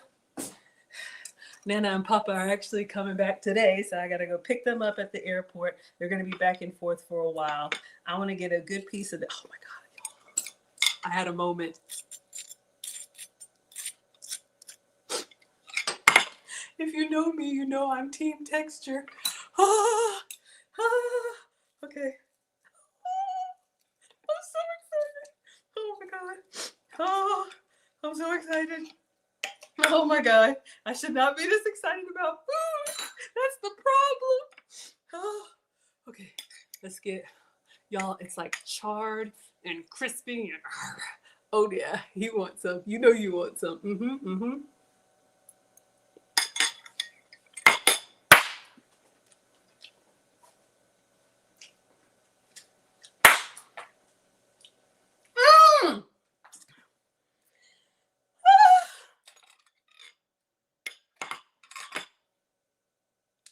Nana and Papa are actually coming back today, so I got to go pick them up at the airport. They're going to be back and forth for a while. I want to get a good piece of the, oh my God, I had a moment. If you know me, you know I'm team texture. Ah, ah, okay. I'm so excited. Oh my God. Oh, I'm so excited. Oh my God. I should not be this excited about food. That's the problem. Oh, okay. Let's get, y'all, it's like charred and crispy. And, oh yeah, you want some. You know you want some. Mm-hmm.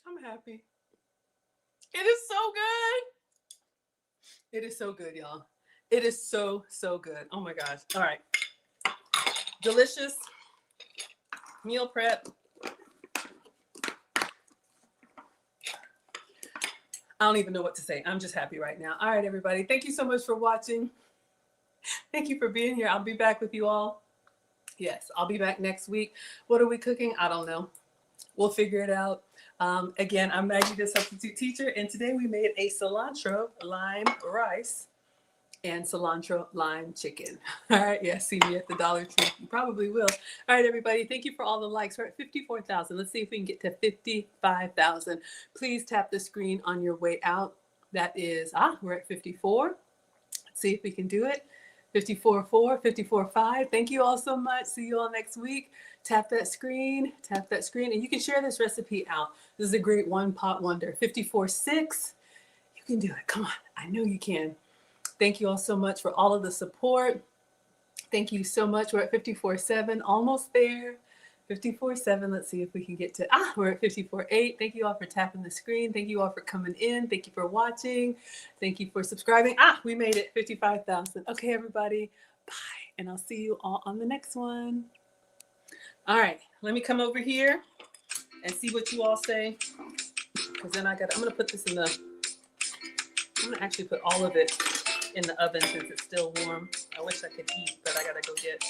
I'm happy. It is so good. It is so good, y'all. It is so, so good. Oh my gosh. All right. Delicious meal prep. I don't even know what to say. I'm just happy right now. All right, everybody. Thank you so much for watching. Thank you for being here. I'll be back with you all. Yes, I'll be back next week. What are we cooking? I don't know. We'll figure it out. Again, I'm Maggie, the substitute teacher, and today we made a cilantro lime rice and cilantro lime chicken. All right, yeah, see me at the Dollar Tree. You probably will. All right, everybody, thank you for all the likes. We're at 54,000. Let's see if we can get to 55,000. Please tap the screen on your way out. That is, we're at 54. Let's see if we can do it. 54.4, 54.5. Thank you all so much. See you all next week. Tap that screen, and you can share this recipe out. This is a great one pot wonder. 54.6. You can do it. Come on. I know you can. Thank you all so much for all of the support. Thank you so much. We're at 54.7, almost there. 54.7. Let's see if we can get to, we're at 54.8. Thank you all for tapping the screen. Thank you all for coming in. Thank you for watching. Thank you for subscribing. We made it 55,000. Okay, everybody. Bye. And I'll see you all on the next one. All right. Let me come over here and see what you all say. Because then I'm going to put this I'm going to actually put all of it in the oven since it's still warm. I wish I could eat, but I got to go get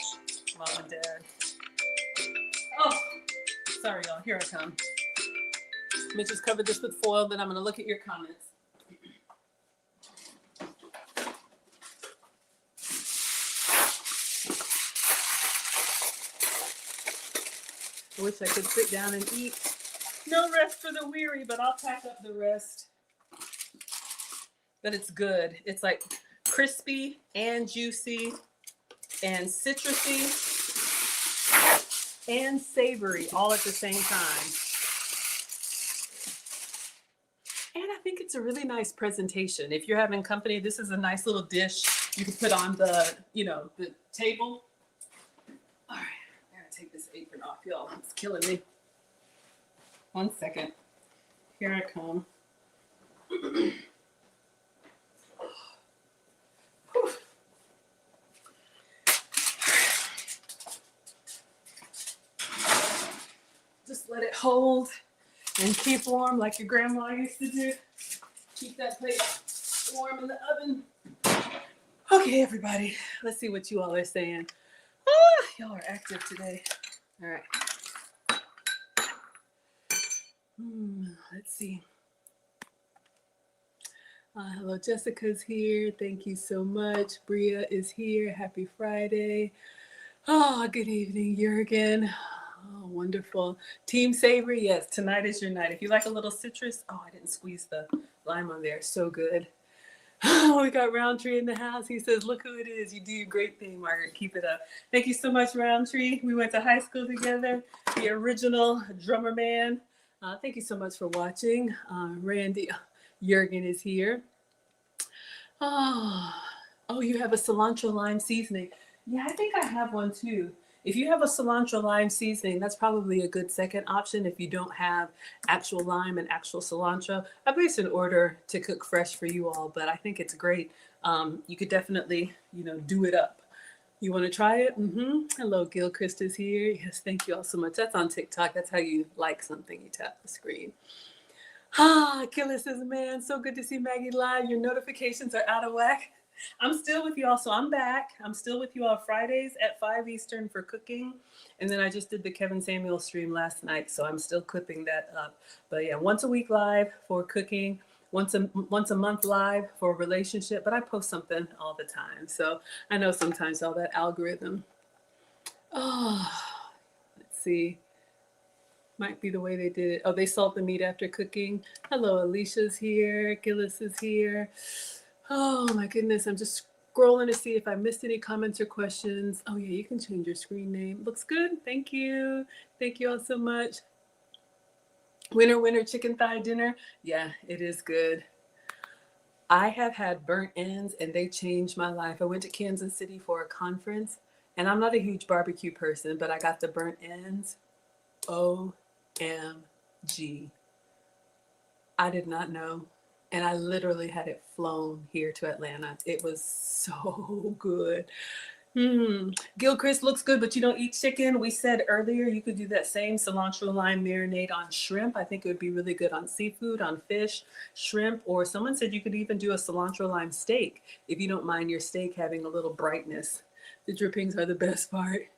Mom and Dad. Oh, sorry, y'all. Here I come. Let me just cover this with foil, then I'm going to look at your comments. I wish I could sit down and eat. No rest for the weary, but I'll pack up the rest. But it's good. It's like crispy and juicy and citrusy and savory all at the same time. And I think it's a really nice presentation. If you're having company, this is a nice little dish you can put on the, the table. All right, I gotta take this apron off, y'all. It's killing me. 1 second. Here I come. Just let it hold and keep warm like your grandma used to do. Keep that plate warm in the oven. Okay, everybody. Let's see what you all are saying. Y'all are active today. All right. Let's see. Hello, Jessica's here. Thank you so much. Bria is here. Happy Friday. Good evening, Jurgen. Oh, wonderful. Team Savory, yes, tonight is your night. If you like a little citrus, I didn't squeeze the lime on there. So good. We got Roundtree in the house. He says, look who it is. You do a great thing, Margaret. Keep it up. Thank you so much, Roundtree. We went to high school together. The original drummer man. Thank you so much for watching. Randy, Jurgen is here. Oh, you have a cilantro lime seasoning. Yeah, I think I have one too. If you have a cilantro lime seasoning, that's probably a good second option if you don't have actual lime and actual cilantro. I placed an order to cook fresh for you all, but I think it's great. You could definitely, do it up. You want to try it? Hello, Gilchrist is here. Yes, thank you all so much. That's on TikTok. That's how you like something. You tap the screen. Killer says, man, so good to see Maggie live. Your notifications are out of whack. I'm still with you all, so I'm back. I'm still with you all Fridays at 5 Eastern for cooking. And then I just did the Kevin Samuel stream last night, so I'm still clipping that up. But yeah, once a week live for cooking, once a month live for a relationship, but I post something all the time. So I know sometimes all that algorithm. Oh, let's see. Might be the way they did it. Oh, they salt the meat after cooking. Hello, Alicia's here. Gillis is here. Oh my goodness, I'm just scrolling to see if I missed any comments or questions. Oh yeah, you can change your screen name. Looks good. Thank you. Thank you all so much. Winter chicken thigh dinner. Yeah, it is good. I have had burnt ends and they changed my life. I went to Kansas City for a conference and I'm not a huge barbecue person, but I got the burnt ends. OMG. I did not know. And I literally had it flown here to Atlanta. It was so good. Gilchrist looks good, but you don't eat chicken. We said earlier you could do that same cilantro lime marinade on shrimp. I think it would be really good on seafood, on fish, shrimp, or someone said you could even do a cilantro lime steak if you don't mind your steak having a little brightness. The drippings are the best part.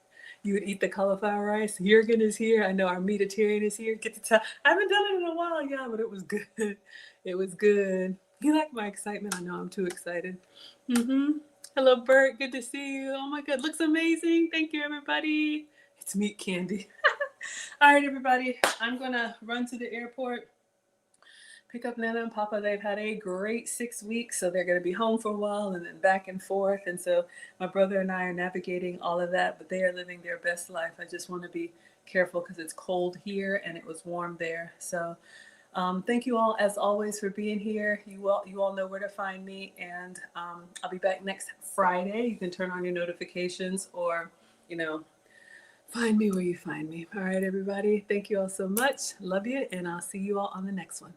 You would eat the cauliflower rice. Jurgen is here. I know our meatitarian is here. Get to tell. I haven't done it in a while, yeah, but it was good. It was good. You like my excitement? I know I'm too excited. Hello, Bert. Good to see you. Oh my God, looks amazing. Thank you, everybody. It's meat candy. All right, everybody. I'm gonna run to the airport. Pick up Nana and Papa. They've had a great 6 weeks, so they're going to be home for a while and then back and forth. And so my brother and I are navigating all of that, but they are living their best life. I just want to be careful because it's cold here and it was warm there. So thank you all, as always, for being here. You all know where to find me, and I'll be back next Friday. You can turn on your notifications or, find me where you find me. All right, everybody. Thank you all so much. Love you, and I'll see you all on the next one.